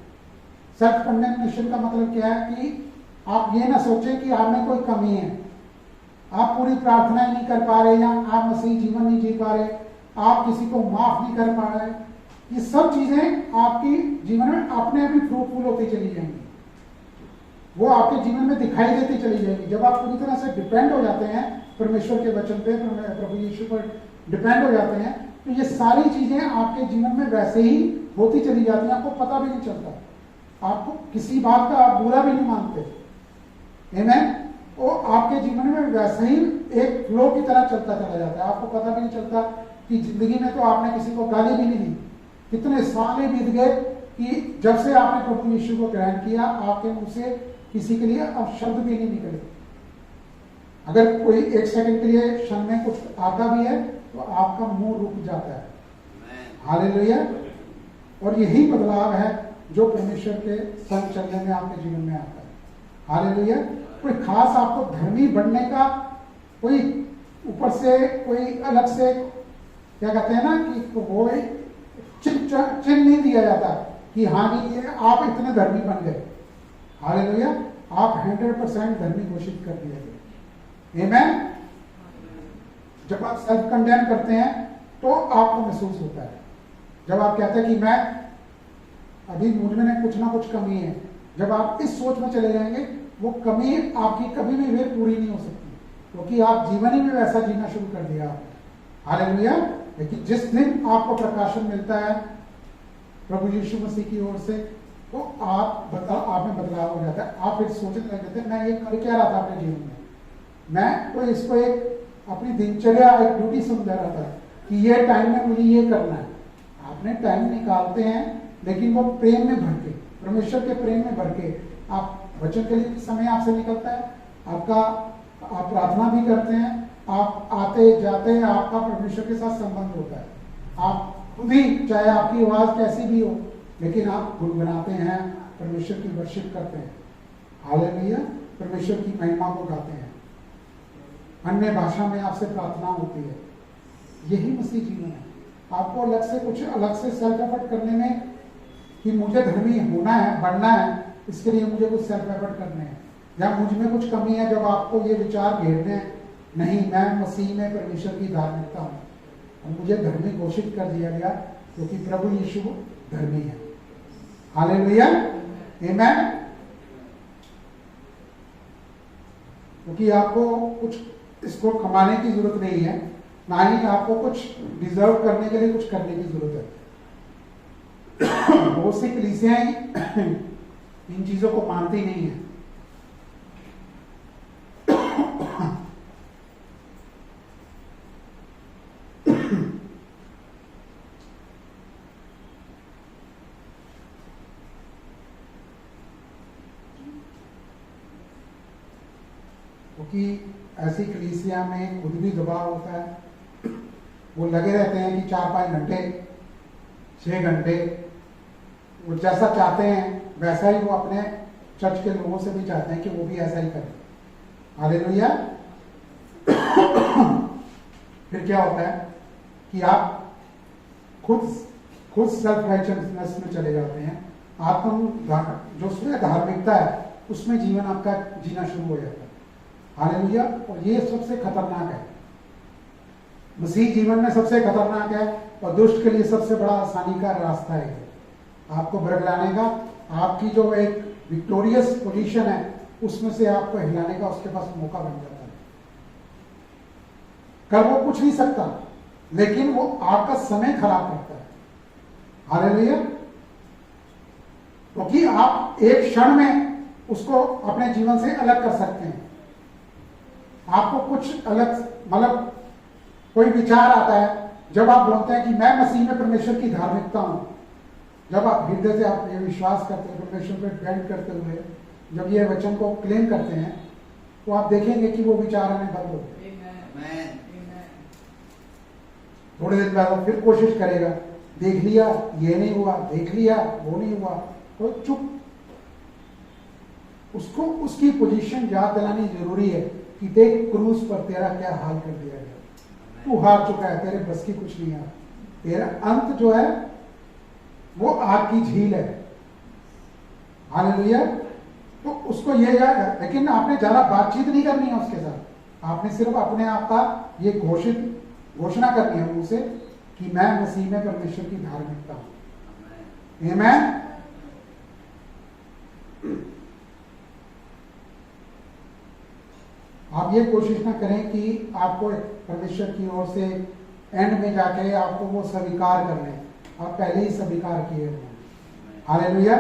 सेल्फ कंडेमनेशन का मतलब क्या है कि आप ये ना सोचें कि आप में कोई कमी है, आप पूरी प्रार्थनाएं नहीं कर पा रहे, या आप मसीह जीवन नहीं जी पा रहे, आप किसी को माफ नहीं कर पा रहे। ये सब चीजें आपकी जीवन में अपने आप ही फ्रूटफुल होती चली जाएंगी, वो आपके जीवन में दिखाई देती चली जाएगी। जब आप पूरी तरह से डिपेंड हो जाते हैं परमेश्वर के वचन पे, प्रभु यीशु पर डिपेंड हो जाते हैं, तो ये सारी चीजें आपके जीवन में वैसे ही होती चली जाती हैं, आपको पता भी नहीं चलता, आपको किसी बात का आप बुरा भी नहीं मानते। आमीन। वो आपके जीवन में वैसे ही एक फ्लो की तरह चलता चला जाता है, आपको पता भी नहीं चलता कि जिंदगी में तो आपने किसी को गाली भी नहीं दी, कितने साल बीत गए कि जब से आपने प्रभु यीशु को ग्रहण किया आपके मुंह से किसी के लिए अब शब्द भी नहीं निकले। अगर कोई 1 सेकंड के लिए क्षण में कुछ आता भी है तो आपका मुंह रुक जाता है। हालेलुया। और यही बदलाव है जो परमेश्वर के संग चलने में आपके जीवन में आता है। हालेलुया। कोई खास आपको धर्मी बनने का कोई ऊपर से कोई अलग से क्या कहते हैं ना कि वो चिन्ह नहीं दिया जाता कि हाँ जी ये आप इतने धर्मी बन गए। हालेलुया। आप 100% धर्मी घोषित कर दिए गए। आमीन। जब आप सेल्फ कंडेम करते हैं तो आपको महसूस होता है, जब आप कहते हैं कि मैं अभी मुझ में कुछ ना कुछ कमी है, जब आप इस सोच में चले जाएंगे वो कमी आपकी कभी भी फिर पूरी नहीं हो सकती, क्योंकि आप जीवन ही में वैसा जीना शुरू कर दिया आपने। हालेलुया। लेकिन जिस दिन आपको प्रकाशन मिलता है प्रभु यीशु मसीह की ओर से तो आप में बदलाव हो जाता है। आप फिर सोचने लग जाते हैं मैं ये कर क्या रहा था अपने जीवन में, मैं तो इसको एक अपनी दिनचर्या एक ड्यूटी समझा रहा था कि ये टाइम में मुझे ये करना है। आपने टाइम निकालते हैं लेकिन वो प्रेम में भर के, परमेश्वर के प्रेम में भर के, आप वचन के लिए समय आपसे निकलता है, आप प्रार्थना भी करते हैं, आप आते जाते आपका परमेश्वर के साथ संबंध होता है, आप खुद ही चाहे आपकी आवाज कैसी भी हो लेकिन आप गुनगुनाते हैं, परमेश्वर की वर्शिप करते हैं। हालेलुया। परमेश्वर की महिमा को गाते हैं, अन्य भाषा में आपसे प्रार्थना होती है। यही मसीह जीवन है। आपको अलग से कुछ अलग से सेल्फ एफर्ट करने में कि मुझे धर्मी होना है, बनना है, इसके लिए मुझे कुछ सेल्फ एफर्ट करने हैं या मुझ में कुछ कमी है, जब आपको ये विचार घेरने हैं नहीं मैं मसीह में परमेश्वर की धार्मिकता हूँ और मुझे धर्मी घोषित कर दिया गया क्योंकि प्रभु यीशु धर्मी है। हालेलुया। आमीन। क्योंकि आपको कुछ इसको कमाने की जरूरत नहीं है, ना ही आपको कुछ डिजर्व करने के लिए कुछ करने की जरूरत है। बहुत सी कलीसियाएं इन चीजों को मानती नहीं है। क्योंकि ऐसी कलीसिया में खुद भी दबाव होता है, वो लगे रहते हैं कि 4-5 घंटे 6 घंटे वो जैसा चाहते हैं वैसा ही वो अपने चर्च के लोगों से भी चाहते हैं कि वो भी ऐसा ही करें। हालेलुया। फिर क्या होता है कि आप खुद सेल्फ राइचियसनेस में चले जाते हैं। जो स्वयं धार्मिकता है उसमें जीवन आपका जीना शुरू हो जाता है। हालेलुया। और ये सबसे खतरनाक है, मसीह जीवन में सबसे खतरनाक है और दुष्ट के लिए सबसे बड़ा आसानी का रास्ता है आपको बरगलाने का। आपकी जो एक विक्टोरियस पोजीशन है उसमें से आपको हिलाने का उसके पास मौका बन जाता है। कल वो कुछ नहीं सकता, लेकिन वो आपका समय खराब करता है। हालेलुया। क्योंकि आप एक क्षण में उसको अपने जीवन से अलग कर सकते हैं। आपको कुछ अलग, मतलब कोई विचार आता है, जब आप बोलते हैं कि मैं मसीह में परमेश्वर की धार्मिकता हूं, जब आप हृदय से आप ये विश्वास करते हैं, परमेश्वर पे डिपेंड करते हुए जब ये वचन को क्लेम करते हैं, तो आप देखेंगे कि वो विचार हमें बंद हो गए। थोड़े दिन बाद फिर कोशिश करेगा, देख लिया ये नहीं हुआ, देख लिया वो नहीं हुआ, तो चुप। उसको उसकी पोजीशन याद दिलानी जरूरी है कि देख क्रूस पर तेरा क्या हाल कर दिया गया, तू हार चुका है, तेरे बस की कुछ नहीं है, तेरा अंत जो है वो आग की झील है। हालेलुया। तो उसको ये याद है, लेकिन आपने ज्यादा बातचीत नहीं करनी है उसके साथ, आपने सिर्फ अपने आप का ये घोषणा करनी है उनसे कि मैं मसीह में परमेश्वर की धार्मिकता हूं। आमीन। आप ये कोशिश ना करें कि आपको परमेश्वर की ओर से एंड में जाके आपको वो स्वीकार कर लें, आप पहले ही स्वीकार किए हुए हैं। हालेलुया।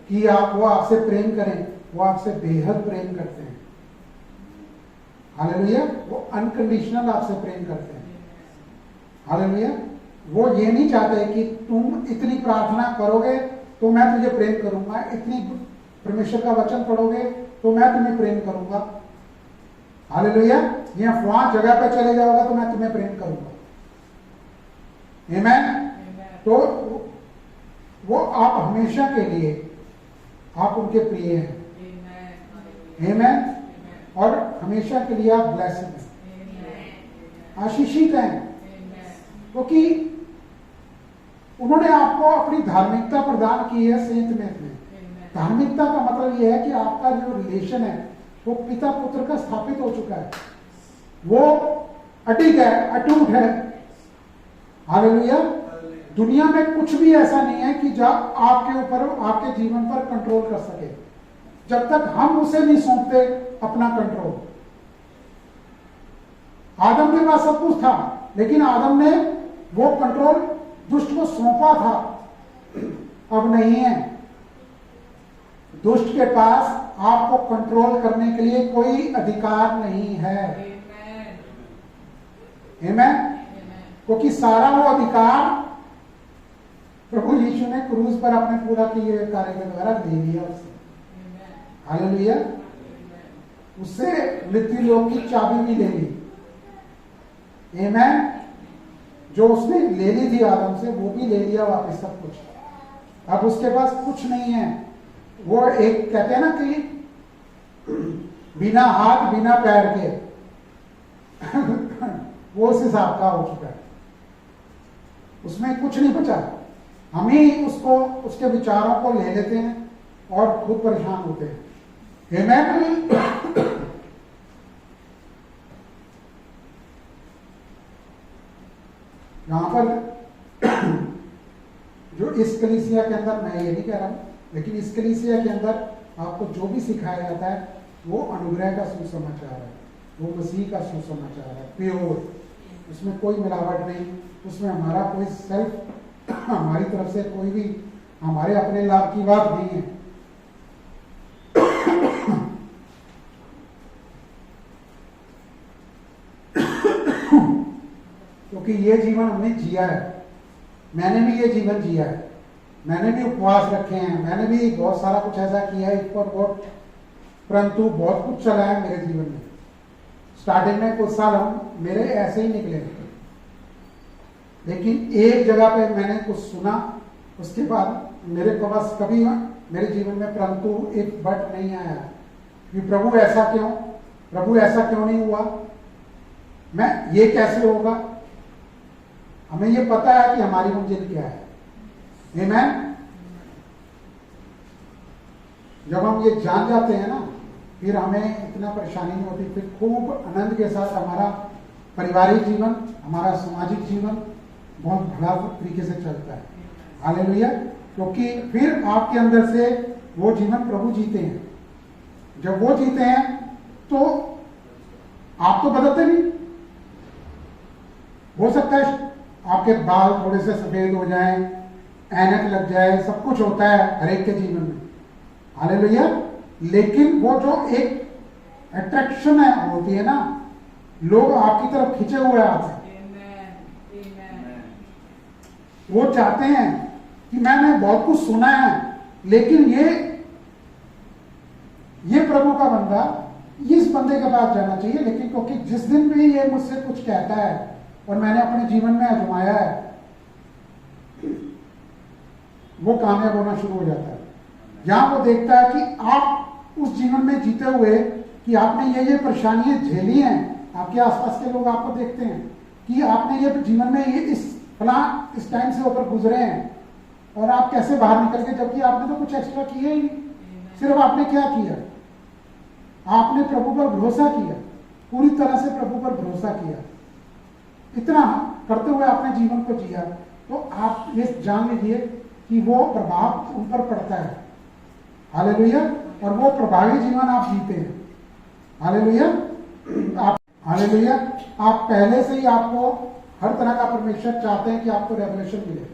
कि आप वो आपसे प्रेम करें, वो आपसे बेहद प्रेम करते हैं। हालेलुया। वो अनकंडीशनल आपसे प्रेम करते हैं। हालेलुया। वो ये नहीं चाहते कि तुम इतनी प्रार्थना करोगे तो मैं तुझे प्रेम करूंगा, इतनी परमेश्वर का वचन पढ़ोगे तो मैं तुम्हें प्रेम करूंगा। हालेलुया। या वहां जगह पे चले जाओगे तो मैं तुम्हें प्रेम करूंगा। आमीन। तो वो आप हमेशा के लिए आप उनके प्रिय हैं। आमीन। और हमेशा के लिए आप ब्लेस्ड हैं, आशीषित हैं, क्योंकि उन्होंने आपको अपनी धार्मिकता प्रदान की है। सेंट में धार्मिकता का मतलब यह है कि आपका जो रिलेशन है वो पिता पुत्र का स्थापित हो चुका है, वो अडिग है, अटूट है। हालेलुया। दुनिया में कुछ भी ऐसा नहीं है कि जो आपके ऊपर, आपके जीवन पर कंट्रोल कर सके, जब तक हम उसे नहीं सौंपते अपना कंट्रोल। आदम के पास सब कुछ था, लेकिन आदम ने वो कंट्रोल दुष्ट को सौंपा था, अब नहीं है। दुष्ट के पास आपको कंट्रोल करने के लिए कोई अधिकार नहीं है। आमीन। क्योंकि सारा वो अधिकार प्रभु यीशु ने क्रूस पर अपने पूरा किए कार्य के द्वारा ले लिया उससे। हालेलुया। उससे मृत्यु लोक की चाबी भी ले ली। आमीन। जो उसने ले ली थी आदम से, वो भी ले लिया वापस सब कुछ। अब उसके पास कुछ नहीं है। वो एक कहते हैं ना कि बिना हाथ बिना पैर के वो उस हिसाब का हो चुका है, उसमें कुछ नहीं बचा। हम ही उसको, उसके विचारों को ले लेते हैं और खुद परेशान होते हैं। आमीन। यहां पर जो इस कलीसिया के अंदर, मैं ये नहीं कह रहा हूं, लेकिन इस कलीसिया के अंदर आपको जो भी सिखाया जाता है वो अनुग्रह का सुसमाचार है, वो मसीह का सुसमाचार है, प्योर, उसमें कोई मिलावट नहीं, उसमें हमारा कोई सेल्फ, हमारी तरफ से कोई भी हमारे अपने लाभ की बात नहीं है। क्योंकि ये जीवन हमने जिया है, मैंने भी ये जीवन जिया है, मैंने भी उपवास रखे हैं, मैंने भी बहुत सारा कुछ ऐसा किया है, ऊपर बहुत, परंतु बहुत कुछ चला है मेरे जीवन में। स्टार्टिंग में कुछ साल हम मेरे ऐसे ही निकले, लेकिन एक जगह पे मैंने कुछ सुना, उसके बाद मेरे को बस कभी मेरे जीवन में परंतु एक बट नहीं आया कि प्रभु ऐसा क्यों, प्रभु ऐसा क्यों नहीं हुआ, मैं ये कैसे होगा। हमें ये पता है कि हमारी मंजिल क्या है। आमीन। जब हम ये जान जाते हैं ना, फिर हमें इतना परेशानी नहीं होती, फिर खूब आनंद के साथ हमारा पारिवारिक जीवन, हमारा सामाजिक जीवन बहुत भला तरीके से चलता है। हालेलुया। क्योंकि फिर आपके अंदर से वो जीवन प्रभु जीते हैं। जब वो जीते हैं तो आप तो बदलते नहीं। हो सकता है आपके बाल थोड़े से सफेद हो जाएं, ऐनक लग जाए, सब कुछ होता है हर एक के जीवन में। हालेलुया। लेकिन वो जो एक अट्रैक्शन है होती है ना, लोग आपकी तरफ खिंचे हुए आते हैं। वो चाहते हैं कि मैंने बहुत कुछ सुना है, लेकिन ये प्रभु का बंदा इस बंदे के पास जाना चाहिए। लेकिन क्योंकि जिस दिन भी ये मुझसे कुछ कहता है और मैंने अपने जीवन में आजमाया है, वो कामयाब होना शुरू हो जाता है। जहां वो देखता है कि आप उस जीवन में जीते हुए कि आपने ये परेशानियां झेली हैं, आपके आसपास के लोग आपको देखते हैं कि आपने ये जीवन में ये इस टाइम से ऊपर गुजरे हैं और आप कैसे बाहर निकल गए, जबकि आपने तो कुछ एक्स्ट्रा किया ही नहीं। सिर्फ आपने क्या किया, आपने प्रभु पर भरोसा किया, पूरी तरह से प्रभु पर भरोसा किया। इतना करते हुए आपने जीवन को जिया, तो आप ये जान लीजिए कि वो प्रभाव उन पर पड़ता है। हालेलुया। और वो प्रभावी जीवन आप जीते हैं। हालेलुया। हालेलुया। आप पहले से ही आपको हर तरह का परमेश्वर चाहते हैं कि आपको रेवलेशन मिले।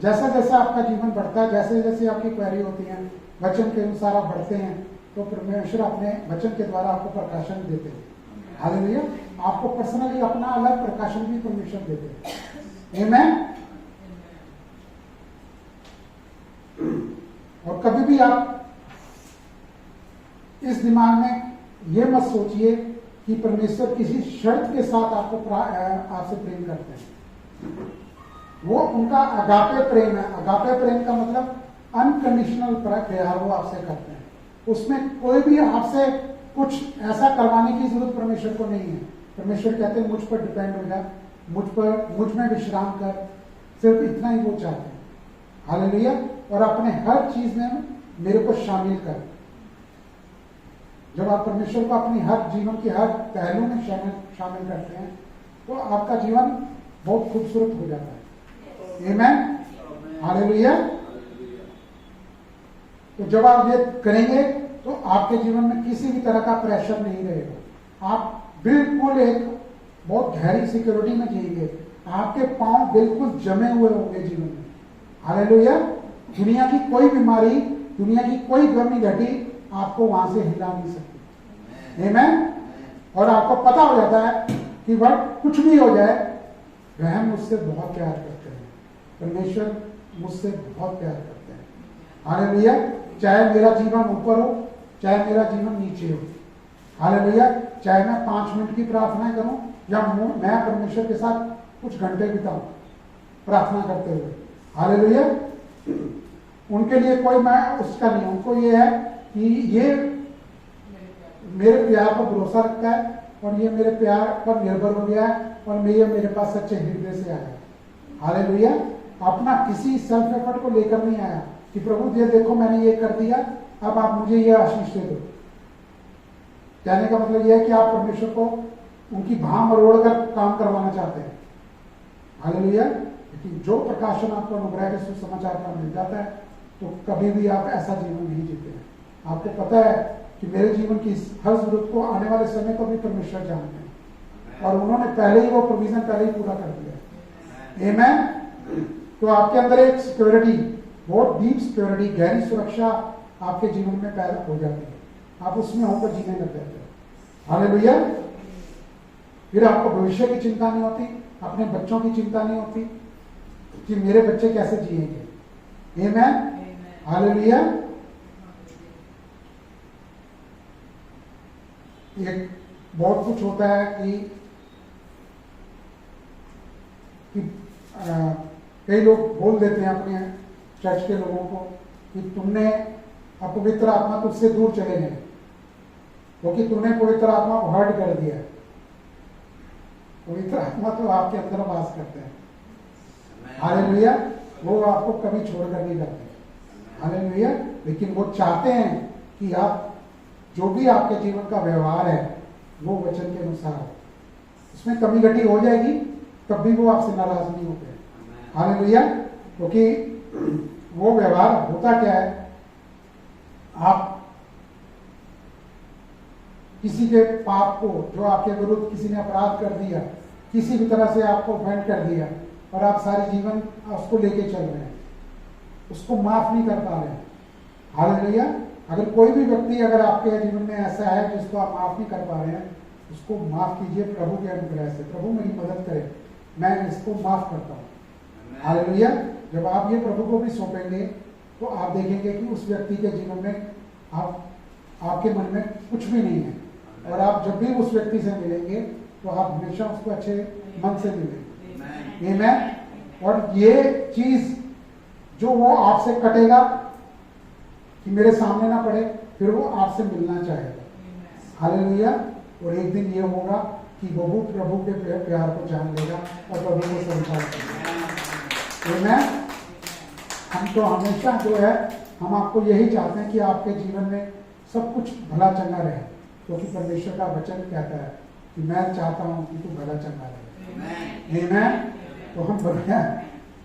जैसा जैसा आपका जीवन बढ़ता है, जैसे जैसे आपकी क्वेरी होती है, वचन के अनुसार आप बढ़ते हैं, तो परमेश्वर अपने वचन के द्वारा आपको प्रकाशन देते हैं। हालेलुया। आपको पर्सनली अपना अलग प्रकाशन भी परमेश्वर देते हैं। आमीन। और कभी भी आप इस दिमाग में ये मत सोचिए कि परमेश्वर किसी शर्त के साथ आपसे प्रेम करते हैं। वो उनका अगापे प्रेम है। अगापे प्रेम का मतलब अनकंडीशनल प्यार वो आपसे करते हैं। उसमें कोई भी आपसे कुछ ऐसा करवाने की जरूरत परमेश्वर को नहीं है। परमेश्वर कहते हैं मुझ पर डिपेंड हो जा, मुझ में विश्राम कर, सिर्फ इतना ही वो चाहते हैं। हालेलुया। और अपने हर चीज में मेरे को शामिल कर। जब आप परमेश्वर को अपनी हर जीवन के हर पहलू में शामिल करते हैं, तो आपका जीवन बहुत खूबसूरत हो जाता है। आमीन। हालेलुया। तो जब आप ये करेंगे तो आपके जीवन में किसी भी तरह का प्रेशर नहीं रहेगा। आप बिल्कुल एक बहुत गहरी सिक्योरिटी में जिएंगे। आपके पांव बिल्कुल जमे हुए होंगे जीवन में। हालेलुया। दुनिया की कोई बीमारी, दुनिया की कोई गर्मी घटी आपको वहां से हिला नहीं सकती। आमीन। और आपको पता हो जाता है कि वह कुछ भी हो जाए, वह मुझसे बहुत प्यार करते हैं, परमेश्वर मुझसे बहुत प्यार करते हैं। हालेलुया। चाहे मेरा जीवन ऊपर हो, चाहे मेरा जीवन नीचे हो। हालेलुया। चाहे मैं 5 मिनट की प्रार्थना करूं या मैं परमेश्वर के साथ कुछ घंटे बिताऊं प्रार्थना करते हुए। हालेलुया। उनके लिए कोई मैं उसका नहीं, उनको ये है कि ये मेरे प्यार पर भरोसा रखता है और ये मेरे प्यार पर निर्भर हो गया है और मेरे पास सच्चे हृदय से आया। हालेलुया। अपना किसी सेल्फ एफर्ट को लेकर नहीं आया कि प्रभु ये देखो मैंने ये कर दिया, अब आप मुझे ये आशीष दे दो। कहने का मतलब यह है कि आप परमेश्वर को उनकी भाव मरोड़ कर काम करवाना चाहते हैं। हालेलुया। लेकिन जो प्रकाशन आपको अनुग्रह के सुसमाचार का मिल जाता है, तो कभी भी आप ऐसा जीवन नहीं जीते हैं। आपको पता है कि मेरे जीवन की हर जरूरत को आने वाले समय को भी परमेश्वर जानते हैं और उन्होंने पहले ही वो प्रोविजन पहले ही पूरा कर दिया। आमीन। तो आपके अंदर एक सिक्योरिटी, बहुत डीप सिक्योरिटी, गहरी सुरक्षा आपके जीवन में पैदा हो जाती है। आप उसमें होकर जीने लग जाते हैं। हालेलुया। फिर आपको भविष्य की चिंता नहीं होती, अपने बच्चों की चिंता नहीं होती कि मेरे बच्चे कैसे जिएंगे। आमीन। हालेलुया। एक बहुत कुछ होता है कि कई लोग बोल देते हैं अपने चर्च के लोगों को कि तुमने अपवित्र आत्मा तुझसे दूर चले गए क्योंकि तुमने पवित्र आत्मा को हर्ट कर दिया। पवित्र आत्मा तो आपके अंदर वास करते हैं। हालेलुया। वो आपको कभी छोड़कर नहीं जाते। हालेलुया। लेकिन वो चाहते हैं कि आप जो भी आपके जीवन का व्यवहार है वो वचन के अनुसार हो। उसमें कमी घटी हो जाएगी तब भी वो आपसे नाराज नहीं होते। हालेलुया। क्योंकि वो व्यवहार होता क्या है, आप किसी के पाप को, जो आपके विरुद्ध किसी ने अपराध कर दिया, किसी भी तरह से आपको ऑफेंड कर दिया और आप सारे जीवन उसको लेके चल रहे हैं, उसको माफ नहीं कर पा रहे हैं। हालेलुया। अगर कोई भी व्यक्ति अगर आपके जीवन में ऐसा है जिसको आप माफ नहीं कर पा रहे हैं, उसको माफ कीजिए प्रभु के अनुग्रह से। प्रभु मेरी मदद करे, मैं इसको माफ करता हूँ। हालेलुया। जब आप ये प्रभु को भी सौंपेंगे तो आप देखेंगे कि उस व्यक्ति के जीवन में आपके मन में कुछ भी नहीं है, और आप जब भी उस व्यक्ति से मिलेंगे तो आप हमेशा उसको अच्छे मन से मिलेंगे। आमीन। और ये चीज जो वो आपसे कटेगा कि मेरे सामने ना पड़े, फिर वो आपसे मिलना चाहेगा। हालेलुया। और एक दिन ये होगा कि वो प्रभु के प्यार को जान लेगा और प्रभु को संसार करेगा। आमीन। हम तो हमेशा जो है, हम आपको यही चाहते हैं कि आपके जीवन में सब कुछ भला चंगा रहे, क्योंकि परमेश्वर का वचन कहता है कि मैं चाहता हूं कि तू भला चंगा रहे। आमीन। तो हम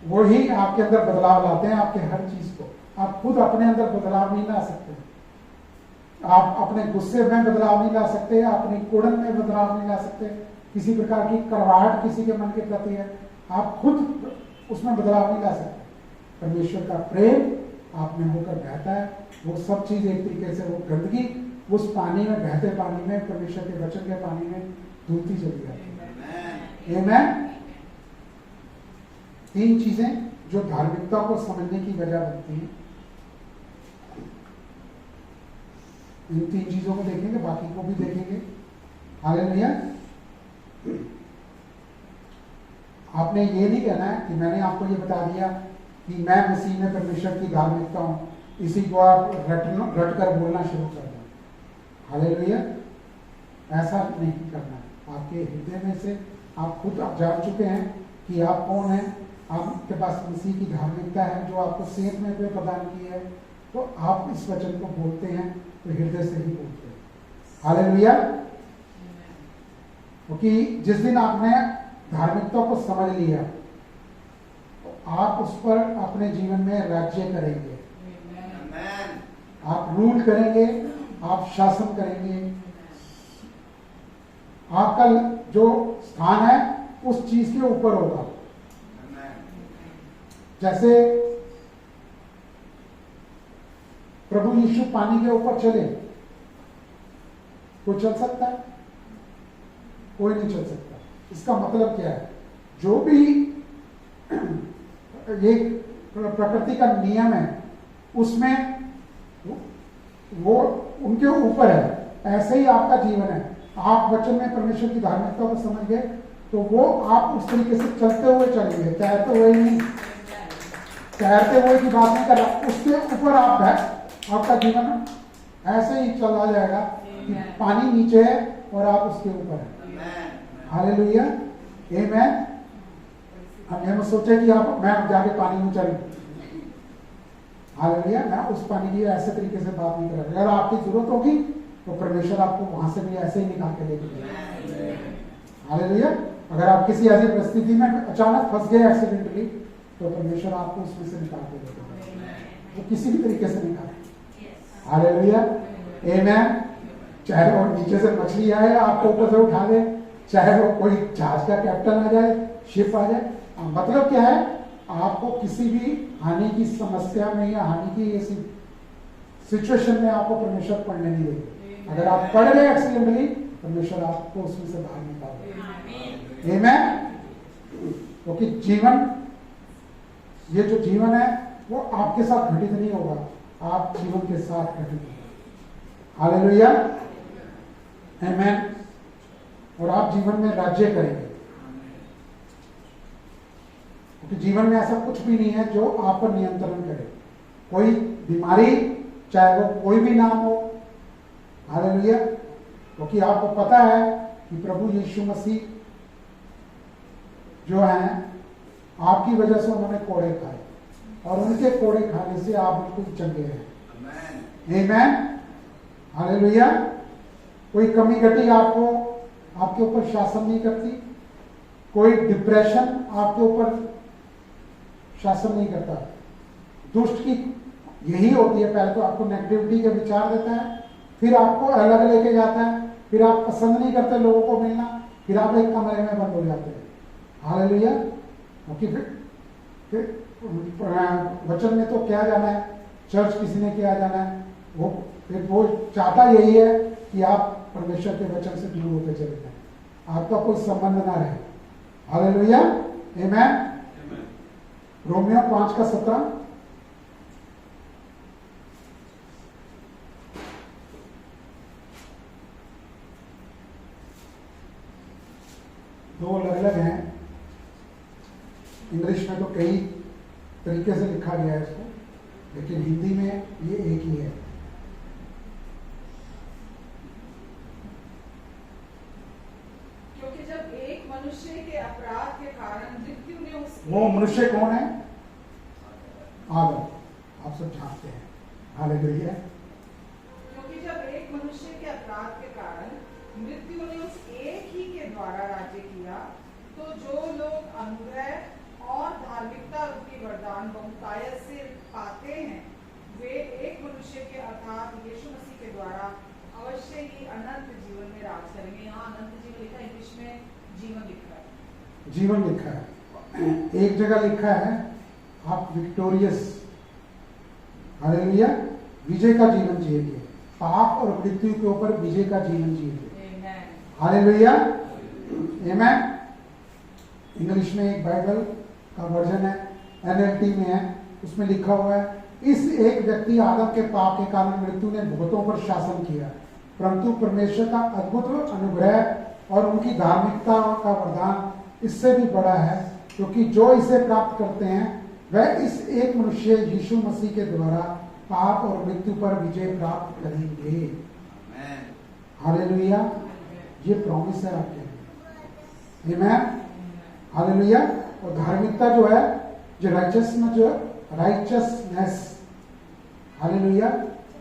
वो ही आपके अंदर बदलाव लाते हैं, आपके हर चीज को। आप खुद अपने अंदर बदलाव नहीं ला सकते, आप अपने गुस्से में बदलाव नहीं ला सकते, अपनी कुड़न में बदलाव नहीं ला सकते, किसी प्रकार की कड़वाहट किसी के मन के प्रति है, आप खुद उसमें बदलाव नहीं ला सकते। परमेश्वर का प्रेम आप में होकर बहता है, वो सब चीज एक तरीके से, वो गंदगी उस पानी में, बहते पानी में, परमेश्वर के वचन के पानी में धुलती चली जाती है। आमीन। 3 चीजें जो धार्मिकता को समझने की वजह बनती हैं, इन 3 चीजों को देखेंगे, बाकी को भी देखेंगे। हालेलुया। आपने ये नहीं कहना है कि मैंने आपको ये बता दिया कि मैं मसीह में परमेश्वर की धार्मिकता हूं, इसी को आप रट कर बोलना शुरू कर दें। हालेलुया। ऐसा नहीं करना है। आपके हृदय में से आप खुद आप जान चुके हैं कि आप कौन हैं, आपके पास मसीह की धार्मिकता है जो आपको सेहत में प्रदान की है, तो आप इस वचन को बोलते हैं तो हृदय से ही बोलते हैं। हालेलुया। क्योंकि जिस दिन आपने धार्मिकता को समझ लिया तो आप उस पर अपने जीवन में राज्य करेंगे, आप रूल करेंगे, आप शासन करेंगे। आपका जो स्थान है उस चीज के ऊपर होगा। जैसे प्रभु यीशु पानी के ऊपर चले, कोई चल सकता है? कोई नहीं चल सकता। इसका मतलब क्या है? जो भी ये प्रकृति का नियम है उसमें वो उनके ऊपर है। ऐसे ही आपका जीवन है। आप वचन में परमेश्वर की धार्मिकता को समझ गए तो वो आप उस तरीके से चलते हुए चलेंगे, तैरते हुए नहीं, तैरते हुए की बात नहीं कर रहा, उसके ऊपर आप है। आपका जीवन ऐसे ही चला जाएगा कि पानी नीचे है और आप उसके ऊपर है। हालेलुया। आमीन। हम ये मत सोचे कि आप मैं जाके पानी में चलूं। हालेलुया। मैं उस पानी की ऐसे तरीके से बात नहीं कर रहा। अगर आपकी जरूरत होगी तो परमेश्वर आपको वहां से भी ऐसे ही निकाल के लेके जाएगा। हालेलुया। अगर आप किसी ऐसी परिस्थिति में अचानक फंस गए एक्सीडेंटली, तो परमेश्वर आपको उसमें से निकाल के लेगा, वो किसी भी तरीके से निकाले। हालेलुया। आमीन। चाहे वो नीचे से मछली आए आपको ऊपर से उठा दे, चाहे वो कोई जहाज का कैप्टन आ जाए, शिप आ जाए, मतलब क्या है? आपको किसी भी हानि की समस्या में या हानि की ऐसी सिचुएशन में आपको परमेश्वर पढ़ने नहीं देगा। अगर आप पढ़ गए एक्सीडेंटली, परमेश्वर आपको उसमें से बाहर निकाल देगा। आमीन। क्योंकि जीवन, ये जो जीवन है वो आपके साथ घटित नहीं होगा, आप जीवन के साथ घटित होगा। हालेलुया। आमीन। और आप जीवन में राज्य करेंगे, क्योंकि जीवन में ऐसा कुछ भी नहीं है जो आप पर नियंत्रण करे। कोई बीमारी, चाहे वो कोई भी नाम हो। हालेलुया। क्योंकि आपको पता है कि प्रभु यीशु मसीह जो है, आपकी वजह से उन्होंने कोड़े खाए और उनके कोड़े खाने से आप बिल्कुल चंगे हैं। आमीन। हालेलुया। कोई कमी घटी आपको आपके ऊपर शासन नहीं करती, कोई डिप्रेशन आपके ऊपर शासन नहीं करता। दुष्ट की यही होती है, पहले तो आपको नेगेटिविटी के विचार देता है, फिर आपको अलग लेके जाता है, फिर आप पसंद नहीं करते लोगों को मिलना, फिर आप एक कमरे में बंद हो जाते हैं। हालेलुया। क्योंकि फिर वचन में तो क्या जाना है, चर्च किसी ने क्या जाना है, वो चाहता यही है कि आप परमेश्वर के वचन से दूर होते चले जाएं, आपका कोई संबंध ना रहे। हालेलुया, आमेन। रोमियो 5:17। दो अलग अलग हैं, इंग्लिश में तो कई तरीके से लिखा गया है इसको, लेकिन हिंदी में ये एक ही है। क्योंकि जब एक मनुष्य के अपराध के कारण मृत्यु ने वो मनुष्य कौन है? आदम, आप सब जानते हैं। हालेलुया। क्योंकि जब एक मनुष्य के अपराध के कारण मृत्यु ने उस एक ही के द्वारा राज्य किया, तो जो लोग अनुग्रह और धार्मिकता रूपी वरदान बहुतायत से पाते हैं, वे एक मनुष्य के अर्थात यीशु मसीह के द्वारा अवश्य ही अनंत जीवन में राज करेंगे। यहाँ अनंत जीवन लिखा है, इंग्लिश में जीवन लिखा है। जीवन लिखा है, एक जगह लिखा है आप विक्टोरियस, हालेलुया, विजय का जीवन जिएंगे, पाप और मृत्यु के ऊपर विजय का जीवन जिएंगे। हालेलुया, आमेन। इंग्लिश में एक बाइबल का वर्जन है, NLT में है, उसमें लिखा हुआ है, इस एक व्यक्ति आदम के पाप के कारण मृत्यु ने बहुतों पर शासन किया, परंतु परमेश्वर का अद्भुत अनुग्रह और उनकी धार्मिकता का वरदान इससे भी बड़ा है, क्योंकि जो इसे प्राप्त करते हैं वह इस एक मनुष्य यीशु मसीह के द्वारा पाप और मृत्यु पर विजय प्राप्त करेंगे। हालेलुया, ये प्रॉमिस है आपके लिए। आमेन, हालेलुया। और धार्मिकता जो है, जो राइचसनेस, हालेलुया,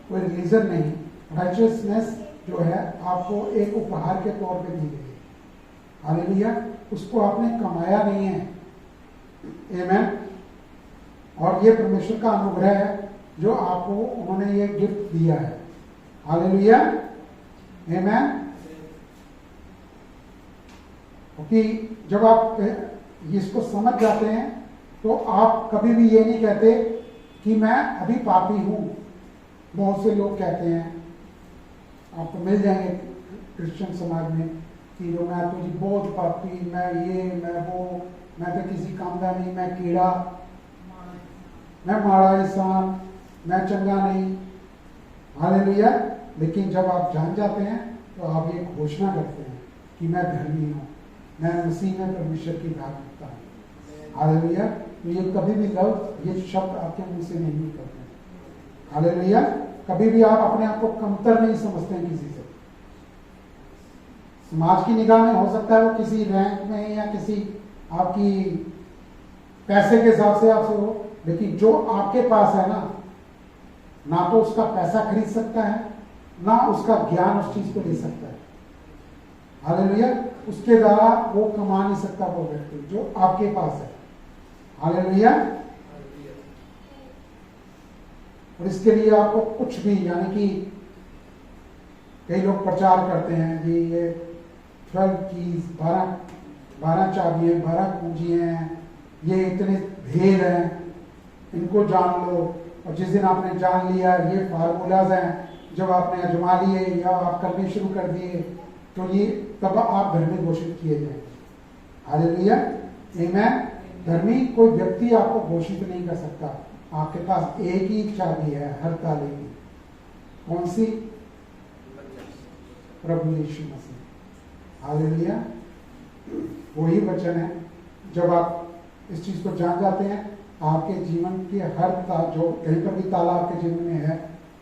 कोई रिलीजन नहीं, राइचसनेस जो है आपको एक उपहार के तौर पे दी गई है। हालेलुया, उसको आपने कमाया नहीं है। आमेन। और ये परमेश्वर का अनुग्रह है जो आपको उन्होंने ये गिफ्ट दिया है। हालेलुया, आमेन। क्योंकि जब आप इसको समझ जाते हैं तो आप कभी भी ये नहीं कहते कि मैं अभी पापी हूं। बहुत से लोग कहते हैं, आपको मिल जाएंगे क्रिश्चियन समाज में, कि जो मैं तो जी बहुत पापी, मैं ये मैं वो, मैं तो किसी काम का नहीं, मैं कीड़ा, मैं माड़ा इंसान, मैं चंगा नहीं। हालेलुया। लेकिन जब आप जान जाते हैं तो आप ये घोषणा करते हैं कि मैं धर्मी हूं, मैं मसीह में परमेश्वर की धार्मिकता हूं। हालेलुया। तो ये कभी भी लफ्ज, ये शब्द आपके मुंह से नहीं निकलते। हालेलुया। कभी भी आप अपने आप को कमतर नहीं समझते हैं किसी से। समाज की निगाह में हो सकता है वो किसी रैंक में या किसी आपकी पैसे के हिसाब से आपसे हो, लेकिन जो आपके पास है ना तो उसका पैसा खरीद सकता है, ना उसका ज्ञान उस चीज को ले सकता है। हालेलुया। उसके द्वारा वो कमा नहीं सकता वो व्यक्ति जो आपके पास है। हालेलुया। और इसके लिए आपको कुछ भी, यानी कि कई लोग प्रचार करते हैं जी ये 12 कीज, 12 चाबियां, 12 कुंजियां हैं, ये इतने भेद हैं, इनको जान लो, और जिस दिन आपने जान लिया ये फार्मूलाज हैं, जब आपने आजमा लिए या आप करने शुरू कर दिए तो ये तब आप धर्मी घोषित किए जाएंगे। हालेलुया, आमेन। धर्मी कोई व्यक्ति आपको घोषित नहीं कर सकता। आपके पास एक ही चाबी है हर ताले की, कौन सी? प्रभु यीशु मसीह। हालेलुया। वही वचन है, जब आप इस चीज को जान जाते हैं, आपके जीवन के हर जो कहीं पर भी ताला आपके जीवन में है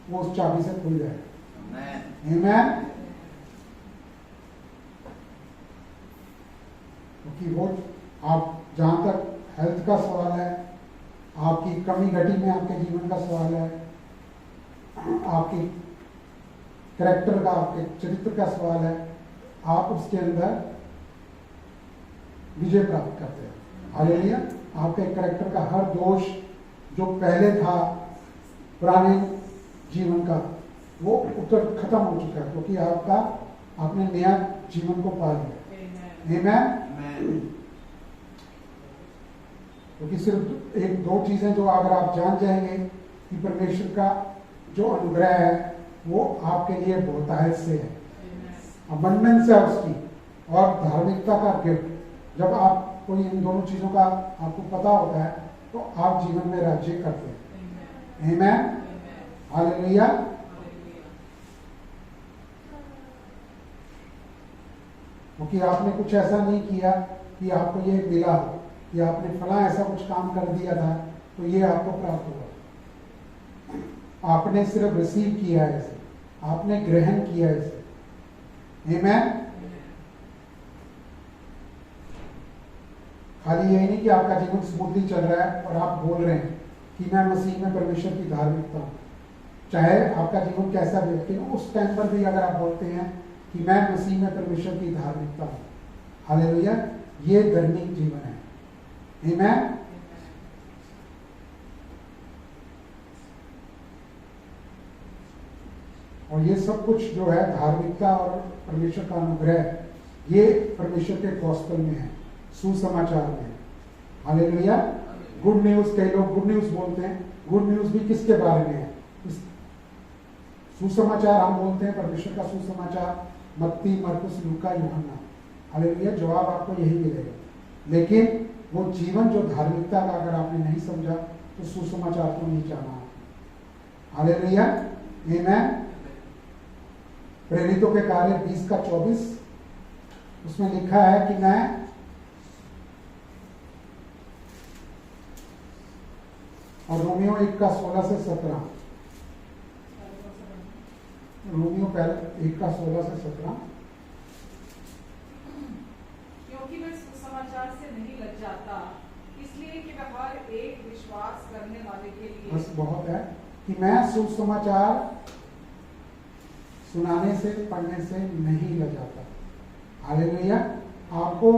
वो उस चाबी से खुल जाएगा। आमेन। क्योंकि वो आप जहां तक हेल्थ का सवाल है, आपकी कमी घटी में आपके जीवन का सवाल है, आपकी कैरेक्टर का, आपके चरित्र का सवाल है, आप उसके अंदर विजय प्राप्त करते हैं। हालेलुया। आपके कैरेक्टर का हर दोष जो पहले था पुराने जीवन का, वो उत्तर खत्म हो चुका है, क्योंकि आपने नया जीवन को पा लिया। आमीन। क्योंकि सिर्फ एक दो चीजें जो अगर आप जान जाएंगे कि परमेश्वर का जो अनुग्रह है वो आपके लिए बहुतायत से है, अबंडेंस है उसकी, और धार्मिकता का गिफ्ट। जब आप कोई इन दोनों चीजों का आपको पता होता है तो आप जीवन में राज्य करते हैं। आमीन। हालेलुया। क्योंकि आपने कुछ ऐसा नहीं किया कि आपको ये मिला, कि आपने फला ऐसा कुछ काम कर दिया था तो ये आपको प्राप्त हुआ। आपने सिर्फ रिसीव किया है इसे, आपने ग्रहण किया है इसे। आमीन। खाली यही नहीं कि आपका जीवन स्मूथली चल रहा है और आप बोल रहे हैं कि मैं मसीह में परमेश्वर की धार्मिकता हूं, चाहे आपका जीवन कैसा भी, लेकिन उस टाइम पर भी अगर आप बोलते हैं कि मैं मसीह में परमेश्वर की धार्मिकता हूं, हालेलुया, ये धार्मिक जीवन है। आमीन। और ये सब कुछ जो है धार्मिकता और परमेश्वर का अनुग्रह, ये परमेश्वर के गॉस्पेल में है, सुसमाचार में। हालेलुया। गुड न्यूज, कई लोग गुड न्यूज बोलते हैं। गुड न्यूज भी किसके बारे में है? सुसमाचार हम बोलते हैं, परमेश्वर का सुसमाचार मत्ती, मरकुस, लूका, यूहन्ना। हालेलुया। जवाब आपको यही मिलेगा। लेकिन वो जीवन जो धार्मिकता का अगर आपने नहीं समझा तो सुसमाचार को नहीं जाना। हालेलुया। आमीन। प्रेरितों के कार्य 20:24 उसमें लिखा है कि मैं और रोमियो 1:16 से 17, रोमियो 1:16 से 17, क्योंकि मैं सुसमाचार से नहीं लज जाता, इसलिए कि मैं हर एक विश्वास करने वाले के लिए, बस बहुत है कि मैं सुसमाचार सुनाने से, पढ़ने से नहीं लजाता। हालेलुया। आपको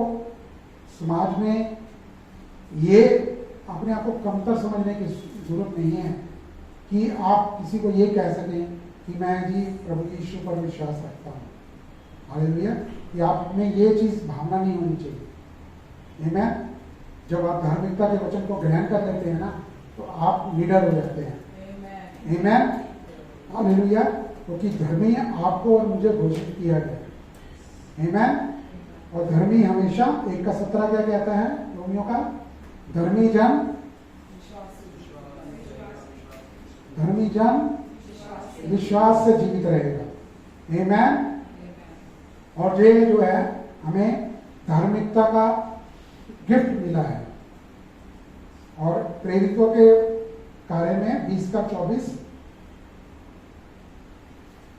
समाज में ये अपने आप को कमतर समझने की जरूरत नहीं है कि आप किसी को ये कह सकें कि मैं जी प्रभु यीशु पर विश्वास रखता हूँ। हालेलुया। कि आप में ये चीज भावना नहीं होनी चाहिए। आमीन। जब आप धार्मिकता के वचन को ग्रहण कर लेते हैं ना तो आप निडर हो जाते हैं। आमीन। हालेलुया। क्योंकि धर्मी आपको और मुझे घोषित किया गया। आमीन। और धर्मी हमेशा 1:17 क्या कहता है रोमियो का? धर्मी जन विश्वास से जीवित रहेगा। आमीन। और ये जो है हमें धार्मिकता का गिफ्ट मिला है। और प्रेरितों के कार्य में 20:24,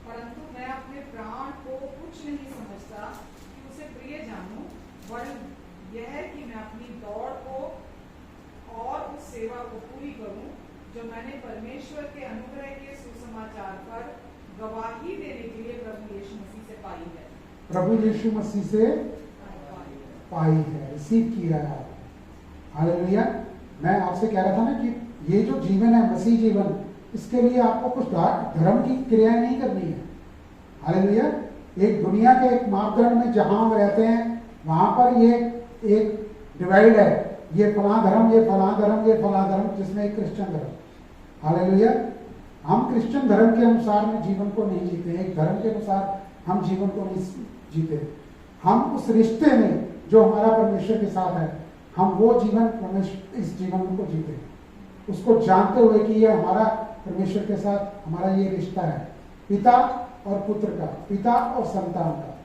परंतु मैं अपने प्राण को कुछ नहीं समझता कि उसे प्रिय जानूं, वरन यह है कि मैं अपनी दौड़ को और उस सेवा को पूरी करूं जो मैंने परमेश्वर के अनुग्रह के सुसमाचार पर गवाही देने के लिए प्रभु यीशु मसीह से पाई है। प्रभु यीशु मसीह से पाई है, रिसीव किया है। हालेलुया। मैं आपसे कह रहा था ना कि ये जो जीवन है मसीह जीवन, इसके लिए आपको कुछ धर्म की क्रियाएं नहीं करनी है। हालेलुया। एक दुनिया के एक मापदंड में जहां हम रहते हैं वहां पर ये एक डिवाइड है, ये फला धर्म, ये फला धर्म, ये फला धर्म, जिसमें एक क्रिश्चियन धर्म। हालेलुया। हम क्रिश्चियन धर्म के अनुसार में जीवन को नहीं जीते, एक धर्म के अनुसार हम जीवन को नहीं जीते। हम उस रिश्ते में जो हमारा परमेश्वर के साथ है, हम वो जीवन परमेश्वर इस जीवन को जीते, उसको जानते हुए कि ये हमारा परमेश्वर के साथ हमारा ये रिश्ता है, पिता और पुत्र का, पिता और संतान का।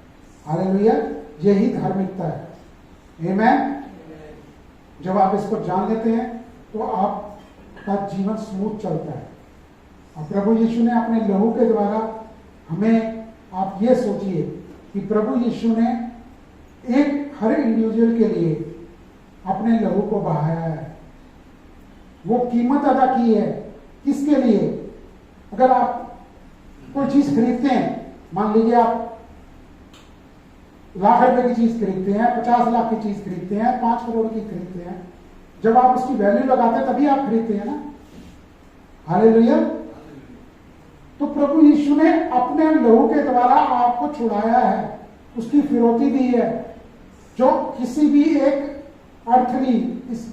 हालेलुया। यही धार्मिकता है। आमीन। जब आप इसको जान लेते हैं तो आपका जीवन स्मूथ चलता है। और प्रभु यीशु ने अपने लहू के द्वारा हमें, आप ये सोचिए कि प्रभु यीशु ने एक हर इंडिविजुअल के लिए अपने लहू को बहाया है, वो कीमत अदा की है। किसके लिए? अगर आप कोई चीज खरीदते हैं मान लीजिए आप लाख रुपए की चीज खरीदते हैं, 50 लाख की चीज खरीदते हैं, 5 करोड़ की खरीदते हैं, जब आप उसकी वैल्यू लगाते हैं तभी आप खरीदते हैं ना। हालेलुया। तो प्रभु यीशु ने अपने लहू के द्वारा आपको छुड़ाया है, उसकी फिरौती दी है, जो किसी भी एक अर्थली इस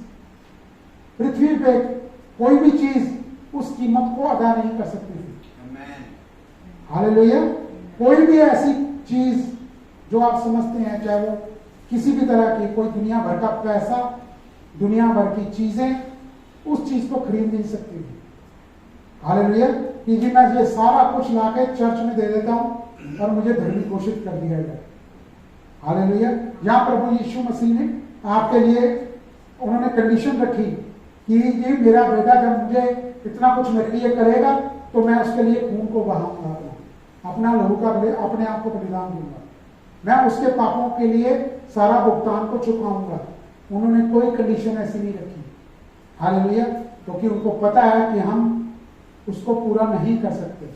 पृथ्वी पे कोई भी चीज उस कीमत को अदा नहीं कर सकती थी। हालेलुया। कोई भी ऐसी चीज जो आप समझते हैं, चाहे वो किसी भी तरह की, कोई दुनिया भर का पैसा, दुनिया भर की चीजें उस चीज को खरीद नहीं सकती थी। हालेलुया। कि जी मैं ये सारा कुछ लाके चर्च में दे देता हूं और मुझे धर्मी घोषित कर दिया जाए। हालेलुया। यहां प्रभु यीशु मसीह ने आपके लिए उन्होंने कंडीशन रखी कि ये मेरा बेटा जब मुझे इतना कुछ मेरे लिए करेगा तो मैं उसके लिए खून को बहाऊंगा, अपना लहू का अपने आप को बलिदान दूंगा, मैं उसके पापों के लिए सारा भुगतान को चुकाऊंगा। उन्होंने कोई कंडीशन ऐसी नहीं रखी। हालेलुया। क्योंकि उनको पता है कि हम उसको पूरा नहीं कर सकते।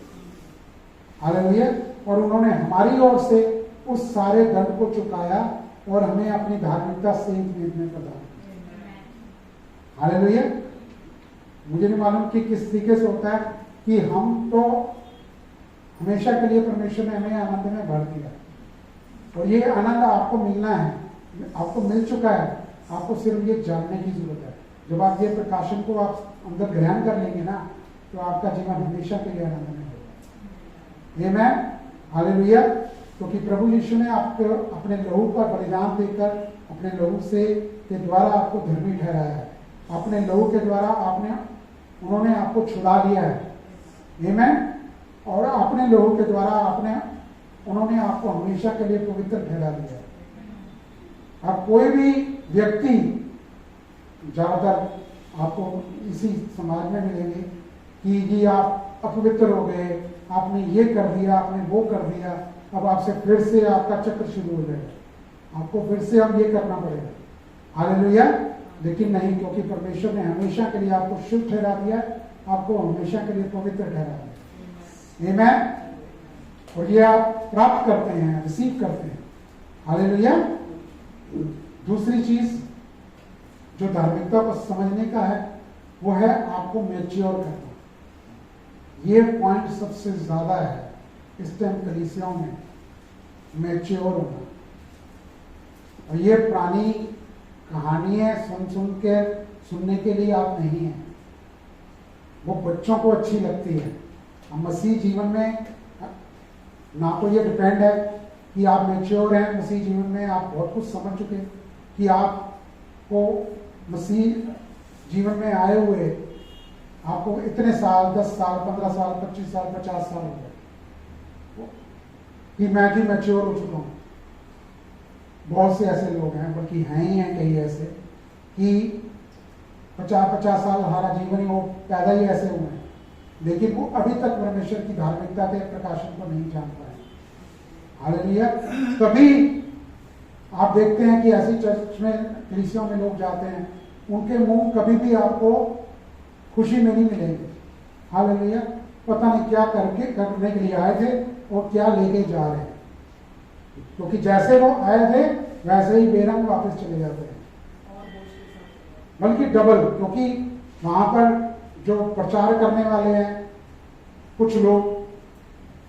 हालेलुया। और उन्होंने हमारी ओर से उस सारे दंड को चुकाया और हमें अपनी धार्मिकता से में प्रदान। हालेलुया। मुझे नहीं मालूम कि किस तरीके से होता है कि हम तो हमेशा के लिए परमेश्वर ने हमें आनंद में भर दिया और ये आनंद आपको मिलना है, आपको मिल चुका है, आपको सिर्फ ये जानने की जरूरत है। जब आप ये प्रकाशन को आप अंदर ग्रहण कर लेंगे ना तो आपका जीवन हमेशा के लिए आनंद में होगा। ये मैं हालेलुया। क्योंकि प्रभु यीशु ने आपको अपने लहू पर बलिदान देकर अपने लहू से के द्वारा आपको धर्मी ठहराया है। अपने लहू के द्वारा उन्होंने आपको छुड़ा लिया है। आमीन। और अपने लहू के द्वारा उन्होंने आपको हमेशा के लिए पवित्र ठहरा दिया है। अब कोई भी व्यक्ति, ज्यादातर आपको इसी समाज में मिलेंगे कि जी आप अपवित्र हो गए, आपने ये कर दिया, आपने वो कर दिया, अब आपसे फिर से आपका चक्र शुरू हो जाएगा, आपको फिर से अब ये करना पड़ेगा। हालेलुया। लेकिन नहीं, क्योंकि परमेश्वर ने हमेशा के लिए आपको शुद्ध ठहरा दिया, आपको हमेशा के लिए पवित्र ठहरा दिया। आमीन। और ये आप प्राप्त करते हैं, रिसीव करते हैं। हालेलुया। दूसरी चीज जो धार्मिकता को समझने का है वो है आपको मैच्योर करना। ये पॉइंट सबसे ज्यादा है इस टाइम कलीसियाओं में, मैच्योर होना। और ये पुरानी कहानियां सुनने के लिए आप नहीं हैं, वो बच्चों को अच्छी लगती है। हम मसीह जीवन में ना तो ये डिपेंड है कि आप मैच्योर हैं मसीह जीवन में, आप बहुत कुछ समझ चुके कि आपको मसीह जीवन में आए हुए आपको इतने साल, 10 साल, 15 साल, 25 साल, 50 साल हो गए कि मैं भी मैच्योर हो चुका हूँ। बहुत से ऐसे लोग हैं, बल्कि हैं ही हैं कई ऐसे कि 50 साल हमारा जीवन ही वो पैदा ही ऐसे हुए हैं, लेकिन वो अभी तक परमेश्वर की धार्मिकता के प्रकाशन को नहीं जान पाए। हालेलुया। कभी आप देखते हैं कि ऐसी चर्च में, कलीसियाओं में लोग जाते हैं, उनके मुंह कभी भी आपको खुशी में नहीं मिलेंगे। हालेलुया। पता नहीं क्या करने के लिए आए थे और क्या लेके जा रहे हैं, क्योंकि जैसे वो आए थे वैसे ही बेरंग वापस चले जाते हैं, बल्कि डबल। क्योंकि वहां पर जो प्रचार करने वाले हैं कुछ लोग,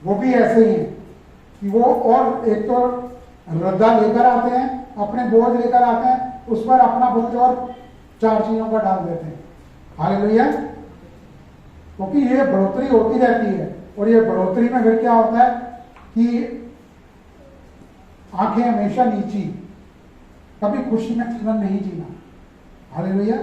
वो भी ऐसे ही हैं कि वो और एक तो रद्दा लेकर आते हैं, अपने बोझ लेकर आते हैं, उस पर अपना बोझ और 4 चीजों पर डाल देते हैं। हालेलुया। क्योंकि ये बढ़ोतरी होती रहती है और ये बढ़ोतरी में फिर क्या होता है कि आंखें हमेशा नीची, कभी खुशी में जीवन नहीं जीना। हालेलुया।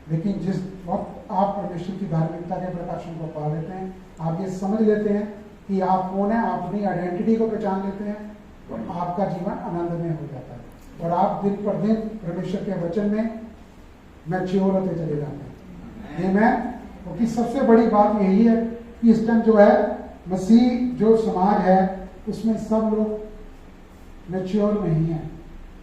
लेकिन जिस वक्त आप परमेश्वर की धार्मिकता के प्रकाशन को पा लेते हैं, आप ये समझ लेते हैं कि आप कौन है, आप अपनी आइडेंटिटी को पहचान लेते हैं, तो आपका जीवन आनंद में हो जाता है और आप दिन पर दिन परमेश्वर के वचन में मैच्योर होते चले जाते हैं। आमीन। क्योंकि सबसे बड़ी बात यही है कि इस टाइम जो है मसीह जो समाज है उसमें सब लोग मैच्योर नहीं है,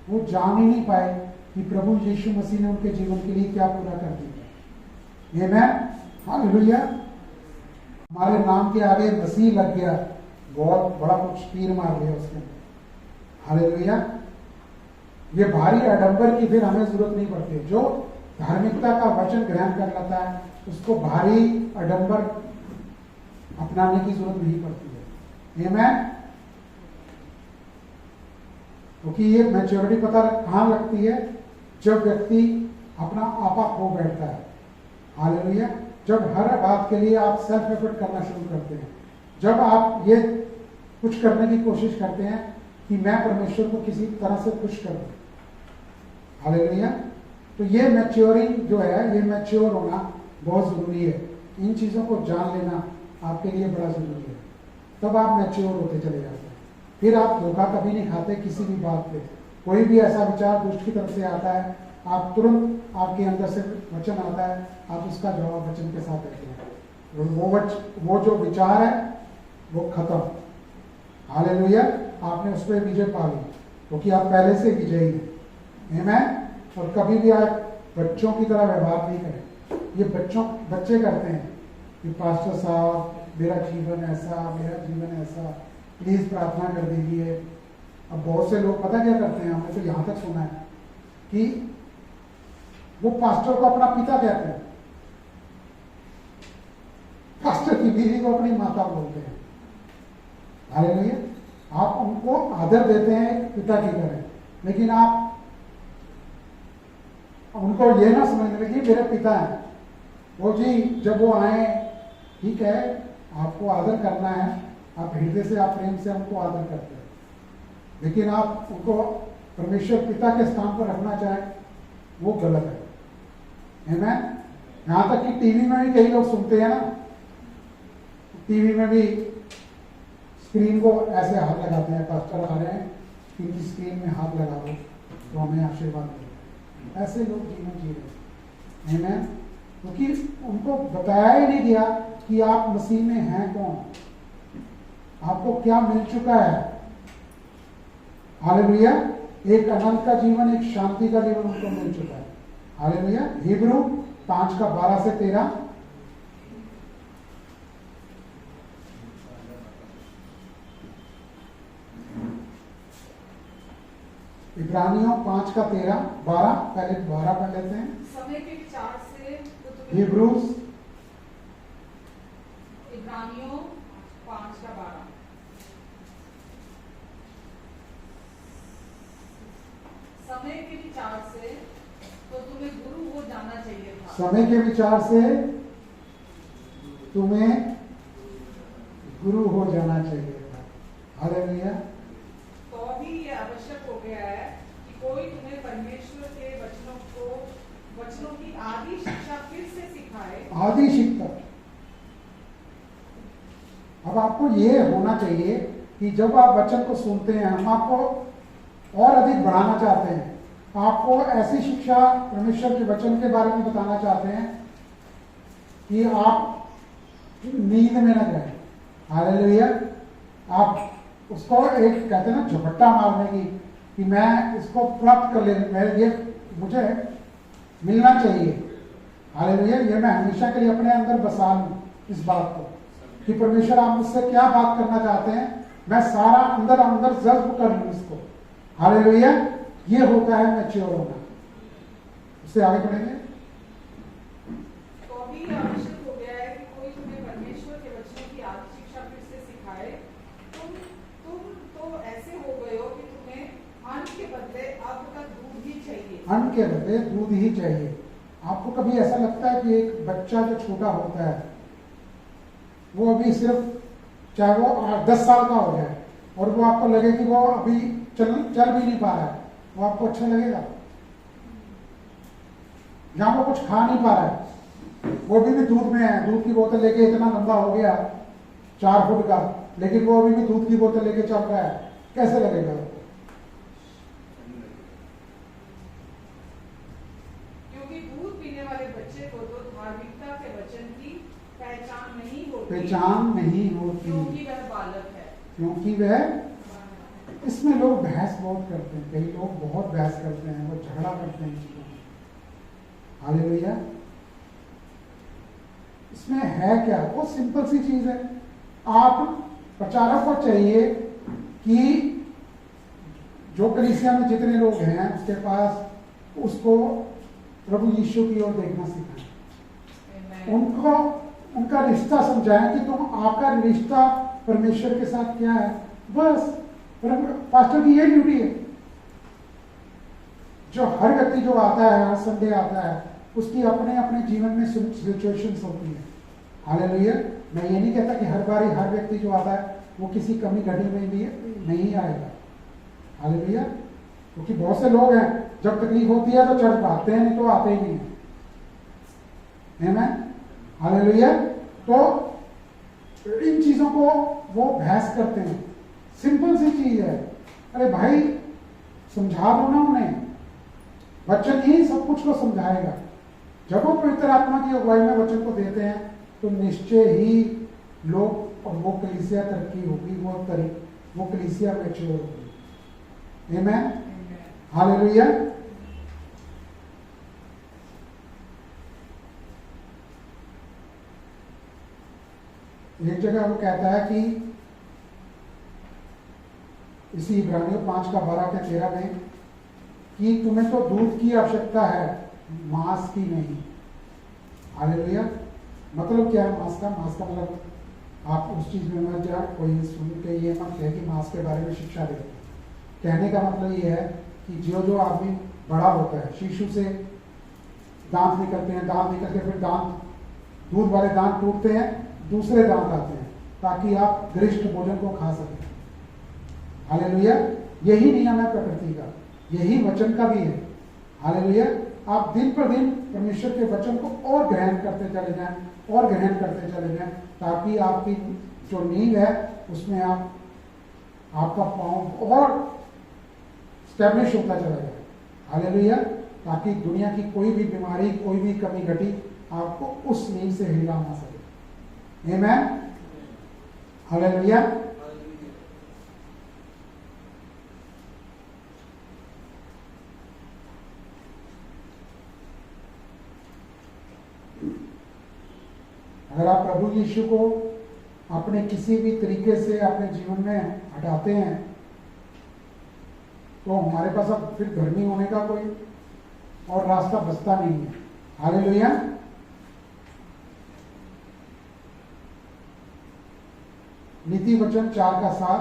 वो जान ही नहीं पाए कि प्रभु यीशु मसीह ने उनके जीवन के लिए क्या पूरा कर दिया। आमीन। हालेलुया। हमारे नाम के आगे मसीह लग गया, बहुत बड़ा कुछ तीर मार लिया उसके अंदर। हालेलुया। ये भारी आडंबर की फिर हमें जरूरत नहीं पड़ती। जो धार्मिकता का वचन ग्रहण कर लेता है उसको भारी आडंबर अपनाने की जरूरत नहीं पड़ती है। आमीन। क्योंकि ये मैच्योरिटी पता कहाँ लगती है? जब व्यक्ति अपना आपा खो बैठता है। हालेलुया। जब हर बात के लिए आप सेल्फ एफर्ट करना शुरू करते हैं, जब आप ये कुछ करने की कोशिश करते हैं कि मैं परमेश्वर को किसी तरह से खुश कर दूं। हालेलुया। तो ये मैच्योरिंग जो है, ये मैच्योर होना बहुत जरूरी है। इन चीजों को जान लेना आपके लिए बड़ा जरूरी है। तब आप मैच्योर होते चले जाते हैं। फिर आप धोखा कभी नहीं खाते किसी भी बात पे। कोई भी ऐसा विचार दुष्ट की तरफ से आता है, आप तुरंत, आपके अंदर से वचन आता है, आप उसका जवाब वचन के साथ देते हैं। वो जो विचार है वो खत्म। हालेलुया। आपने उस पर विजय पा ली क्योंकि आप पहले से विजयी हैं। आमीन। और कभी भी आप बच्चों की तरह व्यवहार नहीं करें। ये बच्चे करते हैं कि पास्टर साहब मेरा जीवन ऐसा, मेरा जीवन ऐसा, प्लीज प्रार्थना कर दीजिए। अब बहुत से लोग पता क्या करते हैं, हमने तो यहां तक सुना है कि वो पास्टर को अपना पिता कहते हैं, पास्टर की बीवी को अपनी माता बोलते हैं। हालेलुया। आप उनको आदर देते हैं पिता की तरह, लेकिन आप उनको ये ना समझने लगे मेरे पिता हैं वो जी। जब वो आए, ठीक है, आपको आदर करना है, आप हृदय से, आप प्रेम से उनको आदर करते हैं, लेकिन आप उनको परमेश्वर पिता के स्थान पर रखना चाहें, वो गलत है। आमीन। यहां तक कि टीवी में भी कई लोग सुनते हैं ना, टीवी में भी स्क्रीन को ऐसे हाथ लगाते हैं, पास्टर आ रहे हैं, इनकी स्क्रीन में हाथ लगा दो तो हमें आशीर्वाद मिलेगा। ऐसे लोग जीवन जी रहे हैं। आमीन। क्योंकि उनको बताया ही नहीं गया कि आप मसीह में हैं कौन, आपको क्या मिल चुका है। हालेलुया। एक आनंद का जीवन, एक शांति का जीवन उनको मिल चुका है। हालेलुया। हिब्रू 5:12-13। इब्रानियों 5:13-12। पहले 12 पढ़ लेते हैं। समय के विचार से तो तुम्हें हिब्रूज इब्रानियों 5:12। समय के विचार से तो तुम्हें गुरु हो जाना चाहिए था। समय के विचार से तुम्हें गुरु हो जाना चाहिए था। हालेलुया। तो भी ये आवश्यक हो गया है कि कोई तुम्हें परमेश्वर के वचनों की आदि शिक्षा फिर से सिखाए। आदि शिक्षा। अब आपको ये होना चाहिए कि जब आप वचन को सुनते हैं, हम आपको और अधिक बढ़ाना चाहते हैं, आपको ऐसी शिक्षा परमेश्वर के वचन के बारे में बताना चाहते हैं कि आप नींद में न जाए। हालेलुया। आप उसको एक कहते हैं ना झपट्टा मारने की, कि मैं इसको प्राप्त कर ले, ये मुझे मिलना चाहिए। हालेलुया। ये मैं हमेशा के लिए अपने अंदर बसा लूं इस बात को कि परमेश्वर आप मुझसे क्या बात करना चाहते हैं, मैं सारा अंदर अंदर जज्ब कर लूं इसको। हालेलुया। ये होता है मैच्योर होना। उससे आगे बढ़ेंगे। तो भी आवश्यक हो गया है कि कोई तुम्हें परमेश्वर के वचनों की आदि शिक्षा फिर से सिखाए। तुम तो ऐसे हो गए हो कि तुम्हें अन्न के बदले अब तक दूध ही चाहिए। अन्न के बदले दूध ही चाहिए। आपको कभी ऐसा लगता है कि एक बच्चा जो छोटा होता है वो अभी सिर्फ, चाहे वो 10 साल का हो जाए और वो आपको लगे कि वो अभी चल भी नहीं पा रहा है, वो आपको अच्छा लगेगा? या वो कुछ खा नहीं पा रहा है, वो भी दूध में है, दूध की बोतल लेके इतना लंबा हो गया 4 फुट का, लेकिन वो अभी भी दूध की बोतल लेके चल रहा है, कैसे लगेगा? क्योंकि दूध पीने वाले बच्चे को तो धार्मिकता के वचन की पहचान नहीं होती, क्योंकि वह बालक है। क्योंकि वह, इसमें लोग बहस बहुत करते हैं, कई लोग बहुत बहस करते हैं, वो झगड़ा करते हैं चीजों में। हालेलुया। इसमें है क्या? वो सिंपल सी चीज है। आप प्रचारक को चाहिए कि जो कलीसिया में जितने लोग हैं उसके पास उसको प्रभु यीशु की ओर देखना सिखाएं, उनको उनका रिश्ता समझाएं कि तुम आपका रिश्ता परमेश्वर के साथ क्या है। बस पास्टर की ये ड्यूटी है। जो हर व्यक्ति जो आता है, हर संडे आता है, उसकी अपने अपने जीवन में सिचुएशंस होती है। हालेलुया। मैं ये नहीं कहता कि हर बार हर व्यक्ति जो आता है वो किसी कमी घटी में भी नहीं आएगा। हालेलुया। क्योंकि बहुत से लोग हैं जब तकलीफ होती है तो चर्च भागते हैं, नहीं तो आते ही नहीं है। आमीन। हालेलुया। तो इन चीजों को वो बहस करते हैं। सिंपल सी चीज है, अरे भाई समझा दो ना उन्हें। वचन ही सब कुछ को समझाएगा। जब वो पवित्र आत्मा की अगुवाई में वचन को देते हैं तो निश्चय ही लोग और वो कलीसिया तरक्की होगी, वो कलीसिया मैच्योर होगी। आमीन। हालेलुया। एक जगह वो कहता है कि इसी इब्रानियों 5:12-13 में कि तुम्हें तो दूध की आवश्यकता है, मांस की नहीं। हालेलुया। मतलब क्या है मांस का? मांस का मतलब आप उस चीज में मत जाए, कोई सुन के ये मत कहे कि मांस के बारे में शिक्षा देते। कहने का मतलब ये है कि जो आदमी बड़ा होता है, शिशु से दांत निकलते हैं, दांत निकल के फिर दूध वाले दांत टूटते हैं, दूसरे दांत आते हैं ताकि आप गरिष्ठ भोजन को खा सकें। हालेलुया। यही नियम है प्रकृति का, यही वचन का भी है। हालेलुया। आप दिन पर दिन परमेश्वर के वचन को और ग्रहण करते चले जाएं, और ग्रहण करते चले जाएं, ताकि आपकी जो नींव है उसमें आपका पांव और स्टैब्लिश होता चला जाए। हालेलुया। ताकि दुनिया की कोई भी बीमारी, कोई भी कमी घटी आपको उस नींव से हिला ना सके। आमीन। हालेलुया। अगर आप प्रभु यीशु को अपने किसी भी तरीके से अपने जीवन में हटाते हैं तो हमारे पास अब फिर धर्मी होने का कोई और रास्ता बचता नहीं है। हालेलुया। नीति वचन 4:7,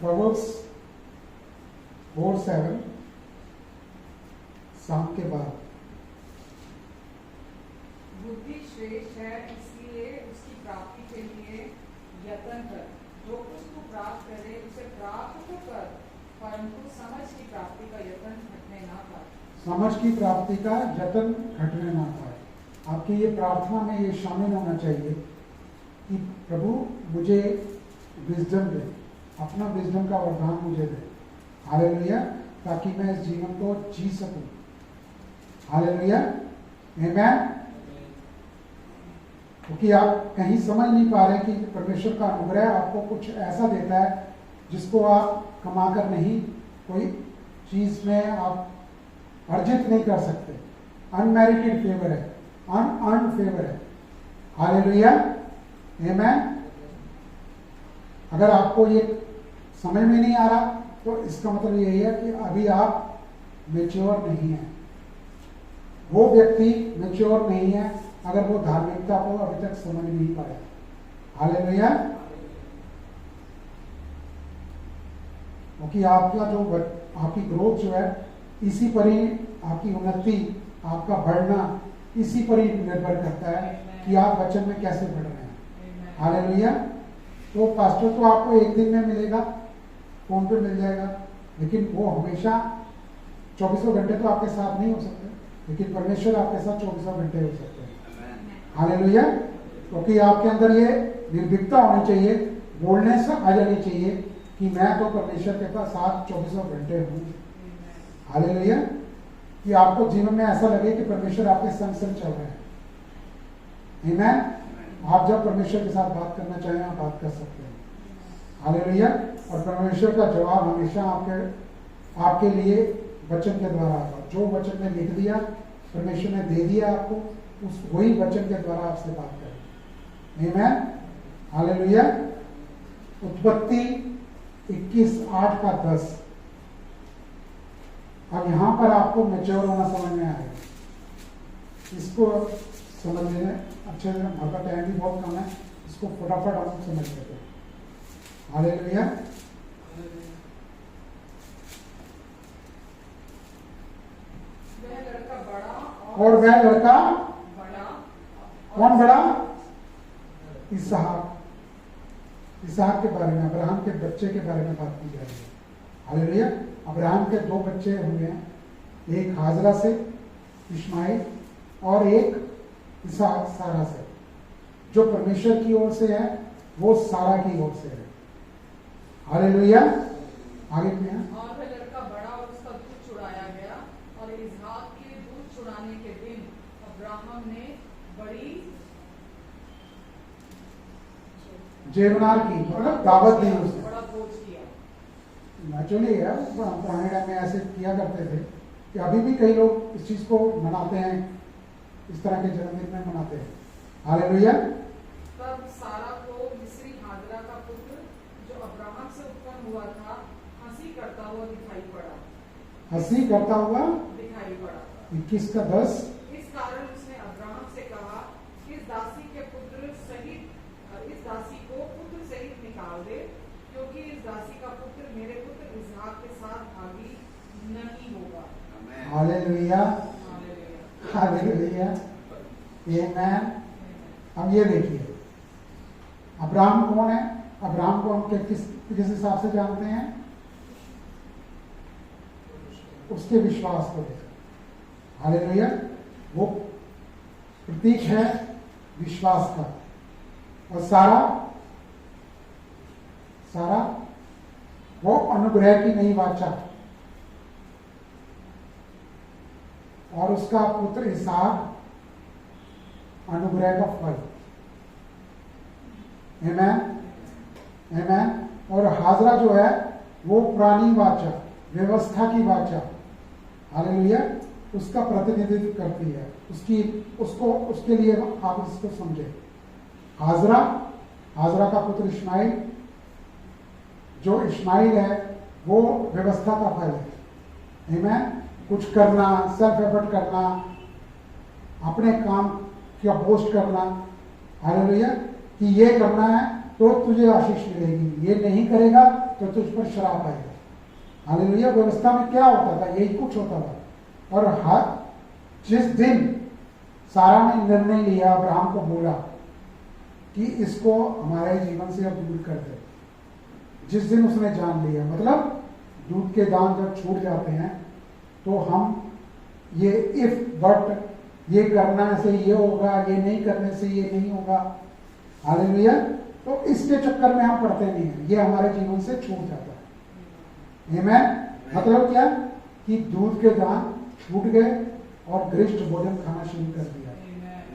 प्रोवर्ब्स 4:7, शाम के बाद। बुद्धि श्रेष्ठ है, इसलिए उसकी प्राप्ति के लिए यत्न कर। जो कुछ तू प्राप्त करे उसे प्राप्त तो कर, परंतु समझ की प्राप्ति का यत्न घटने ना पाए। समझ की प्राप्ति का यत्न घटने ना पाए। आपकी ये प्रार्थना में ये शामिल होना चाहिए कि प्रभु मुझे विजडम दे, अपना विजडम का वरदान मुझे दे। हालेलुया। ताकि मैं इस जीवन को जी सकूं। हालेलुया। आमीन। क्योंकि आप कहीं समझ नहीं पा रहे कि परमेश्वर का अनुग्रह आपको कुछ ऐसा देता है जिसको आप कमाकर नहीं, कोई चीज में आप अर्जित नहीं कर सकते। अनमेरिटेड फेवर है, अनअर्न्ड फेवर है। हालेलुया। आमीन। अगर आपको ये समझ में नहीं आ रहा तो इसका मतलब यही है कि अभी आप मैच्योर नहीं है। वो व्यक्ति मैच्योर नहीं है अगर वो धार्मिकता को अभी तक समझ नहीं पाया। हालेलुया। क्योंकि आपका जो आपकी ग्रोथ जो है इसी पर ही, आपकी उन्नति, आपका बढ़ना इसी पर ही निर्भर करता है कि आप वचन में कैसे बढ़ रहे हैं। हालेलुया। तो पास्टर तो आपको एक दिन में मिलेगा, फोन पे मिल जाएगा, लेकिन वो हमेशा 24 घंटे तो आपके साथ नहीं हो सकते, लेकिन परमेश्वर आपके साथ 24 घंटे हो सकते हैं। हालेलुया। क्योंकि आपके अंदर ये निर्भीकता होनी चाहिए, बोलने से आ जानी चाहिए कि मैं तो परमेश्वर के साथ 24 घंटे हूँ। हालेलुया। कि आपको जीवन में ऐसा लगे कि परमेश्वर आपके संग संग चल रहे हैं। आमीन। आप जब परमेश्वर के साथ बात करना चाहें आप बात कर सकते हैं। हालेलुया। और परमेश्वर का जवाब हमेशा आपके लिए वचन के द्वारा आएगा। जो वचन ने लिख दिया परमेश्वर ने दे दिया आपको, उस वही वचन के द्वारा आपसे बात करें। आमीन, हालेलुया। उत्पत्ति 21:8-10। अब यहां पर आपको मैच्योर होना समझ में आएगा। इसको समझ लेना अच्छे से, हमारा टाइम भी बहुत कम है, इसको फटाफट हम समझ लेते हैं। हालेलुया। वह लड़का बड़ा और वह लड़का बड़ा कौन बड़ा? इसहाक। इसहाक के बारे में, अब्राहम के बच्चे के बारे में बात की जा रही है। हालेलुया। अब्राहम के 2 बच्चे हुए हैं, एक हाजरा से इस्माइल और एक इसहाक सारा से। जो परमेश्वर की ओर से है वो सारा की ओर से है। हालेलुया। आगे क्या है? और वह लड़का बड़ा और उसका दूध छुड़ाया गया, और इसहाक के दूध छुड़ाने के दिन अब्राहम ने बड़ी जेवनार की, मतलब दावत दी उसने। बड़ा भोज किया। नेचुरली है, पुराने टाइम में ऐसे किया करते थे कि अभी भी कई लोग इस चीज को मनाते हैं, इस तरह के जन्मदिन में मनाते हैं। हालेलुया। तब सारा को मिस्री हाजरा का पुत्र जो अब्राहम से उत्पन्न हुआ था हंसी करता हुआ दिखाई पड़ा। हंसी करता हुआ दिखाई पड़ा। 21:10। इस कारण उसने अब्राहम से कहा, इस दासी के पुत्र सहित इस दासी को पुत्र सहित निकाल दे, क्योंकि इस दासी का पुत्र मेरे पुत्र इसहाक के साथ भागी नहीं होगा। हालेलुया, हालेलुया, आमीन। अब ये देखिए, अब्राहम कौन है? अब्राहम को हम किस हिसाब से जानते हैं? उसके विश्वास को देखकर। हालेलुया। वो प्रतीक है विश्वास का। और सारा वो अनुग्रह की नई वाचा, और उसका पुत्र इसहाक अनुग्रह का फल। आमीन, आमीन। और हाजरा जो है वो पुरानी वाचा, व्यवस्था की वाचा, हालेलुया, उसका प्रतिनिधित्व करती है। उसके लिए आप इसको समझे। हाजरा का पुत्र इस्माइल, जो इस्माइल है वो व्यवस्था का फल है। आमीन। कुछ करना, सेल्फ एफर्ट करना, अपने काम का बोस्ट करना, हालेलुया, कि ये करना है तो तुझे आशीष मिलेगी, ये नहीं करेगा तो तुझ पर श्राप आएगा। हालेलुया। व्यवस्था में क्या होता था? यही कुछ होता था। और जिस दिन सारा ने निर्णय लिया, अब्राहम को बोला कि इसको हमारे जीवन से अब दूर कर दे, जिस दिन उसने जान लिया, मतलब दूध के दान जब छूट जाते हैं तो हम ये इफ बट, ये करने से ये होगा, ये नहीं करने से ये नहीं होगा, हालेलुया, तो इसके चक्कर में हम पड़ते नहीं हैं, ये हमारे जीवन से छूट जाता है। आमीन। मतलब क्या? कि दूध के दान छूट गए और गरिष्ठ भोजन खाना शुरू कर दिया।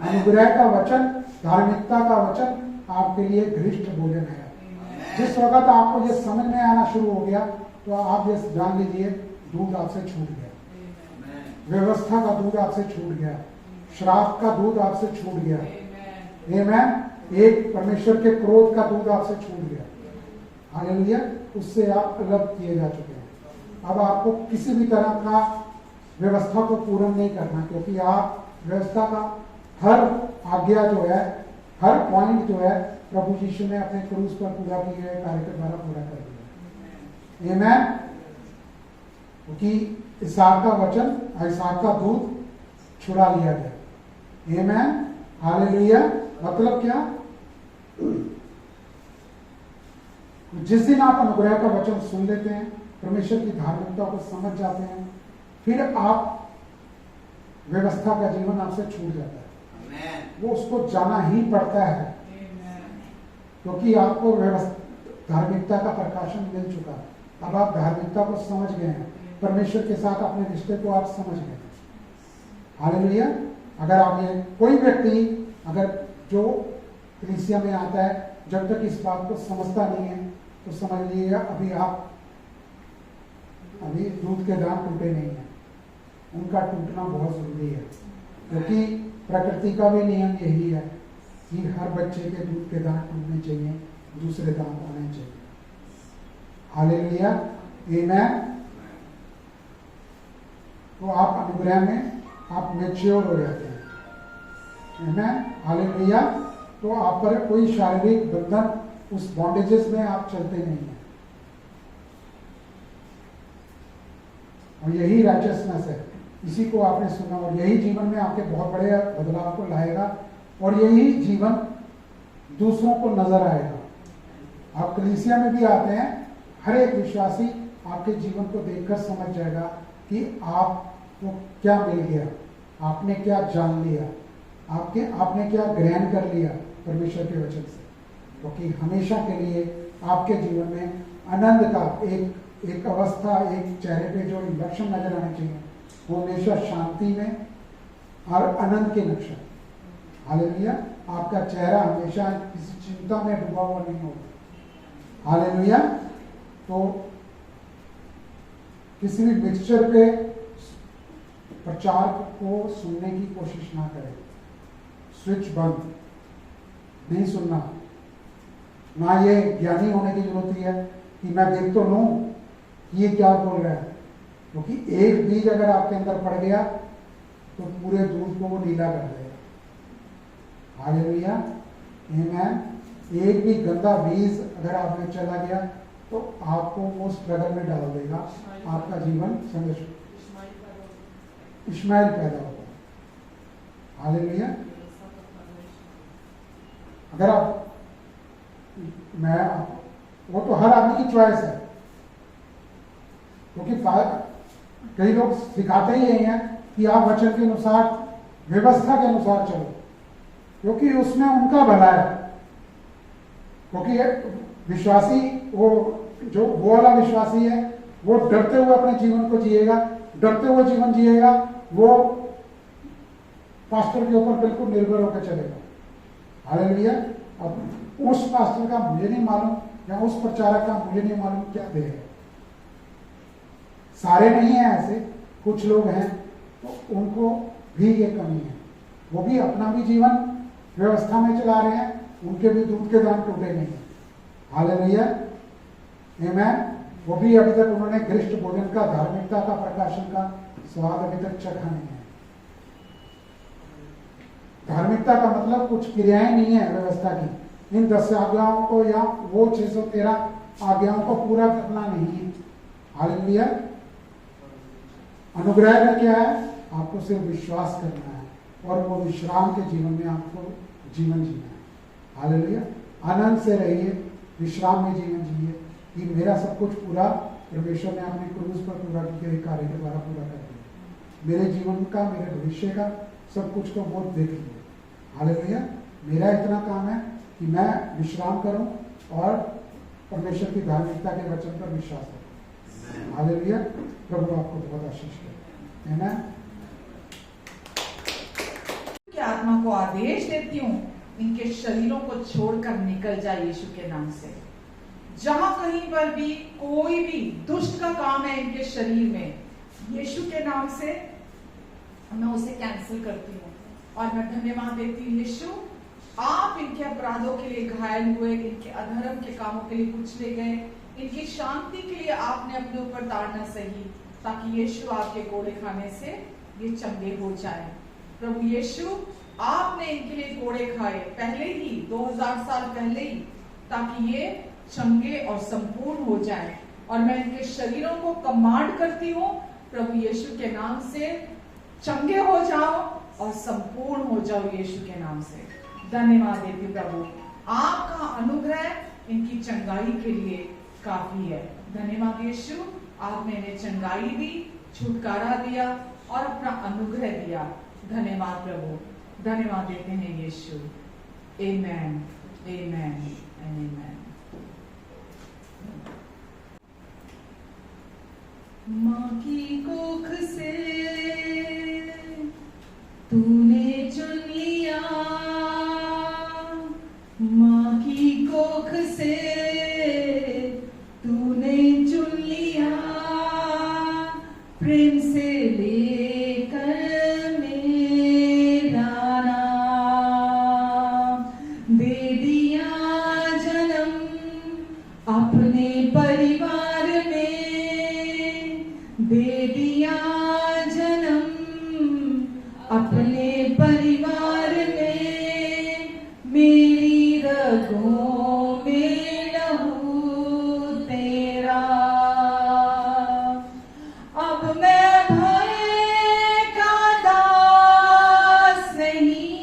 अनुग्रह का वचन, धार्मिकता का वचन आपके लिए गरिष्ठ भोजन है। जिस वक्त आपको ये समझ में आना शुरू हो गया तो आप ये जान लीजिए दूध आपसे छूट गया, व्यवस्था का दूध आपसे छूट गया, श्राप का दूध आपसे छूट गया। आमीन। एक परमेश्वर के क्रोध का दूध आपसे छूट गया। हालेलुया। उससे आप अलग किए जा चुके हैं। अब आपको किसी भी तरह का व्यवस्था को पूर्ण नहीं करना, क्योंकि आप व्यवस्था का हर आज्ञा जो है, हर पॉइंट जो है, प्रभु यीशु ने अपने क्रूस पर पूरा किए गए कार्य के द्वारा पूरा कर दिया। आमीन। क्योंकि इसहाक का वचन, इसहाक का दूध छुड़ा लिया गया। आमीन, हालेलुया। मतलब क्या? जिस दिन आप अनुग्रह का वचन सुन लेते हैं, परमेश्वर की धार्मिकता को समझ जाते हैं, फिर आप व्यवस्था का जीवन आपसे छूट जाता है। वो उसको जाना ही पड़ता है, क्योंकि आपको धार्मिकता का प्रकाशन मिल चुका है। अब आप धार्मिकता को समझ गए हैं, परमेश्वर के साथ अपने रिश्ते को आप समझ गए हैं। हालेलुया। अगर आप ये कोई व्यक्ति अगर जो कलीसिया में आता है, जब तक इस बात को समझता नहीं है तो समझ लीजिएगा अभी दूध के दान टूटे नहीं है। उनका टूटना बहुत जरूरी है, क्योंकि प्रकृति का भी नियम यही है कि हर बच्चे के दूध के दांत टूटने चाहिए, दूसरे दांत आने चाहिए। हालेलुया, आमीन। तो आप अनुग्रह में आप मैच्योर हो जाते हैं, आमीन, हालेलुया। तो आप पर कोई शारीरिक बंधन, उस बॉन्डेजेस में आप चलते नहीं हैं। और यही राइचसनेस है, इसी को आपने सुना, और यही जीवन में आपके बहुत बड़े बदलाव को लाएगा, और यही जीवन दूसरों को नजर आएगा। आप कलीसिया में भी आते हैं, हर एक विश्वासी आपके जीवन को देखकर समझ जाएगा कि आपको क्या मिल गया, आपने क्या जान लिया, आपने क्या ग्रहण कर लिया परमेश्वर के वचन से। क्योंकि हमेशा के लिए आपके जीवन में आनंद का एक अवस्था, एक चेहरे पे जो लक्षण नजर आने चाहिए, वो हमेशा शांति में और आनंद के लक्षण। हालेलुया, आपका चेहरा हमेशा किसी चिंता में डूबा हुआ नहीं होगा। हालेलुया। तो किसी भी मिक्सचर पे प्रचार को सुनने की कोशिश ना करें। स्विच बंद, नहीं सुनना। ना ये ज्ञानी होने की जरूरत है कि मैं देख तो लूं कि ये क्या बोल रहा है, क्योंकि एक बीज अगर आपके अंदर पड़ गया तो पूरे दूध को वो नीला कर देगा। हालेलुया, आमीन। एक भी गंदा बीज अगर आप में चला गया तो आपको वो स्ट्रगल में डाल देगा, आपका जीवन संघर्ष, इश्माइल पैदा होगा। हालेलुया। अगर आप वो तो हर आदमी की चॉइस है, क्योंकि कई लोग सिखाते ही हैं कि आप वचन के अनुसार, व्यवस्था के अनुसार चलो, क्योंकि उसमें उनका भला है। क्योंकि विश्वासी वो वाला विश्वासी है, वो डरते हुए अपने जीवन को जिएगा, डरते हुए जीवन जिएगा, वो पास्टर के ऊपर बिल्कुल निर्भर होकर चलेगा। हालेलुया। अब उस पास्टर का मुझे नहीं मालूम, या उस प्रचारक का मुझे नहीं मालूम क्या दे है। सारे नहीं हैं ऐसे, कुछ लोग हैं तो उनको भी ये कमी है, वो भी अपना भी जीवन व्यवस्था में चला रहे हैं, उनके भी दूध के दांत टूटे नहीं है। हालेलुया, आमीन। वो भी अभी तक उन्होंने गृष्ट भोजन का, धार्मिकता का, प्रकाशन का स्वाद अभी तक चखा नहीं है। धार्मिकता का मतलब कुछ क्रियाएं नहीं है व्यवस्था की, इन 10 आज्ञाओं को या वो 613 आज्ञाओं को पूरा करना नहीं है। हालेलुया। अनुग्रह में क्या है? आपको सिर्फ विश्वास करना है और वो विश्राम के जीवन में आपको जीवन जीना है। हालेलुया। आनंद से रहिए, विश्राम में जीवन जिए कि मेरा सब कुछ पूरा परमेश्वर ने अपने क्रूस पर पूरा किए कार्य के द्वारा पूरा कर दिया। मेरे जीवन का, मेरे भविष्य का सब कुछ को वो देख लिया। हालेलुया। मेरा इतना काम है कि मैं विश्राम करूं और परमेश्वर की धार्मिकता के वचन पर विश्वास करूं। हालेलुया। प्रभु आपको बहुत आशीष करे। आमीन। कि आत्मा को आदेश देती हूँ, इनके शरीरों को छोड़कर निकल जाए यीशु के नाम से। जहां कहीं पर भी कोई भी दुष्ट का काम है इनके शरीर में, यीशु के नाम से मैं उसे कैंसिल करती हूँ और मैं धन्यवाद देती हूँ यीशु, आप इनके अपराधों के लिए घायल हुए, इनके अधर्म के कामों के लिए कुचले गए, इनकी शांति के लिए आपने अपने ऊपर ताड़ना सही, ताकि यीशु आपके कोड़े खाने से ये चंगे हो जाए। प्रभु यीशु, आपने इनके लिए कोड़े खाए पहले ही, 2000 साल पहले ही, ताकि ये चंगे और संपूर्ण हो जाए। और मैं इनके शरीरों को कमांड करती हूँ प्रभु यीशु के नाम से, चंगे हो जाओ और संपूर्ण हो जाओ यीशु के नाम से। धन्यवाद देती प्रभु, आपका अनुग्रह इनकी चंगाई के लिए काफी है। धन्यवाद यीशु, आपने इन्हें चंगाई दी, छुटकारा दिया और अपना अनुग्रह दिया। धन्यवाद प्रभु, धन्यवाद देते हैं यीशु। आमेन, आमेन, आमेन। माँ की कोख से तूने चुन लिया, माँ की कोख से तूने चुन लिया, प्रेम से लेकर मेरा परिवार में दे दिया जन्म, अपने परिवार में मेरी रगों में लहू तेरा। अब मैं भय का दास नहीं,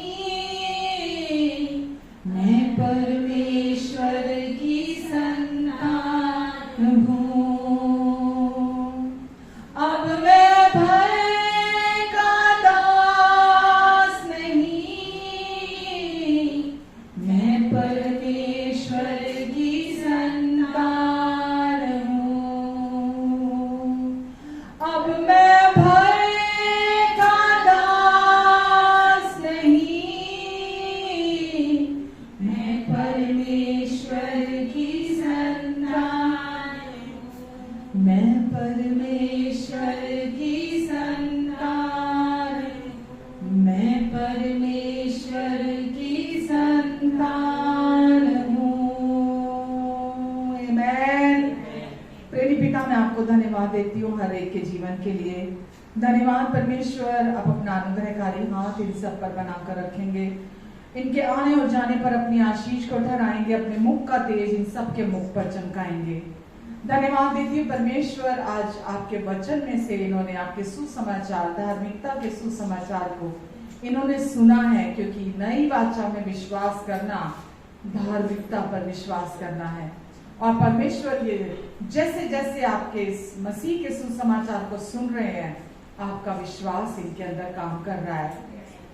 मैं परमेश्वर की संतान हूँ। अब मैं भय का दास नहीं, मैं परमेश्वर की संतान हूँ। अब मैं भय का दास नहीं, मैं परमेश्वर की संतान हूँ। मैं परमेश्वर की संतान हूँ। मैं परमेश्वर की संतान हूँ। आमेन। प्रेमी पिता, मैं आपको धन्यवाद देती हूँ हर एक के जीवन के लिए। धन्यवाद परमेश्वर, आप अपना अनुग्रहकारी हाथ इन सब पर बनाकर रखेंगे, इनके आने और जाने पर अपनी आशीष को ठहराएंगे, अपने मुख का तेज इन सब के मुख पर चमकाएंगे। धन्यवाद देती हूँ परमेश्वर, आज आपके वचन में से इन्होंने आपके सुसमाचार, धार्मिकता के सुसमाचार को इन्होंने सुना है, क्योंकि नई वाचा में विश्वास करना धार्मिकता पर विश्वास करना है। और परमेश्वर, ये जैसे जैसे आपके इस मसीह के सुसमाचार को सुन रहे हैं, आपका विश्वास इनके अंदर काम कर रहा है।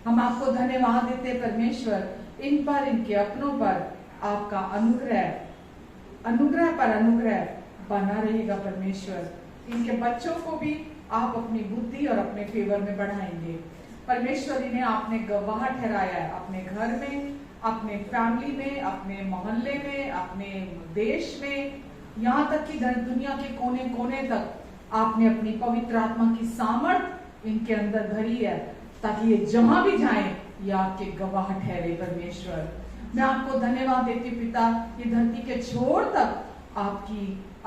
हम आपको धन्यवाद देते परमेश्वर, इन पर, इनके अपनों पर आपका अनुग्रह पर अनुग्रह बना रहेगा परमेश्वर। इनके बच्चों को भी आप अपनी बुद्धि और अपने फेवर में बढ़ाएंगे परमेश्वर। इन्हें आपने गवाह ठहराया है, अपने घर में, अपने फैमिली में, अपने मोहल्ले में, अपने देश में, यहाँ तक कि दुनिया के कोने कोने तक आपने अपनी पवित्र आत्मा की सामर्थ इनके अंदर भरी है, ताकि ये जहां भी जाएं ये आपके गवाह ठहरे परमेश्वर। मैं आपको धन्यवाद देती हूँ पिता, ये धरती के छोर तक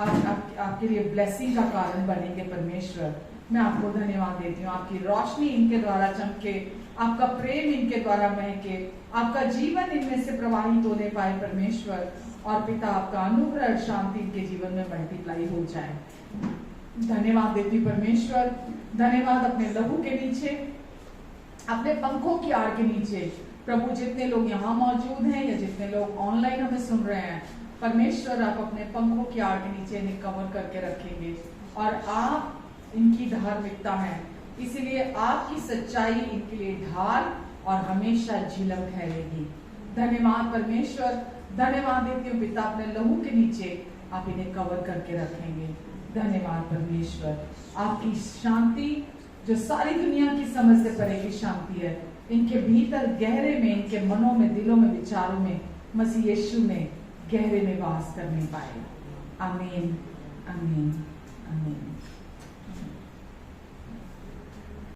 आपके लिए ब्लेसिंग का कारण बनेंगे परमेश्वर। मैं आपको धन्यवाद देती हूँ, आपकी रोशनी इनके द्वारा चमके, आपका प्रेम इनके द्वारा महके, आपका जीवन इनमें से प्रवाहित होने पाए परमेश्वर। और पिता, आपका अनुग्रह और शांति इनके जीवन में मल्टीप्लाई हो जाए। धन्यवाद देती हूँ परमेश्वर। धन्यवाद अपने लहू के नीचे, अपने पंखों की आड़ के नीचे प्रभु, जितने लोग यहाँ मौजूद हैं या जितने लोग ऑनलाइन हमें सुन रहे हैं परमेश्वर, आप अपने पंखों की आड़ के नीचे इन्हें कवर करके रखेंगे। और आप इनकी धार्मिकता है, इसीलिए आपकी सच्चाई इनके लिए ढाल और हमेशा झिलम ठहरेगी। धन्यवाद परमेश्वर। धन्यवाद देती हूँ पिता, अपने लहू के नीचे आप इन्हें कवर करके रखेंगे। धन्यवाद परमेश्वर। आपकी शांति जो सारी दुनिया की समझ से परे की शांति है, इनके भीतर गहरे में, इनके मनों में, दिलों में, विचारों में मसीह यीशु में गहरे में वास करने पाए। आमीन, आमीन, आमीन।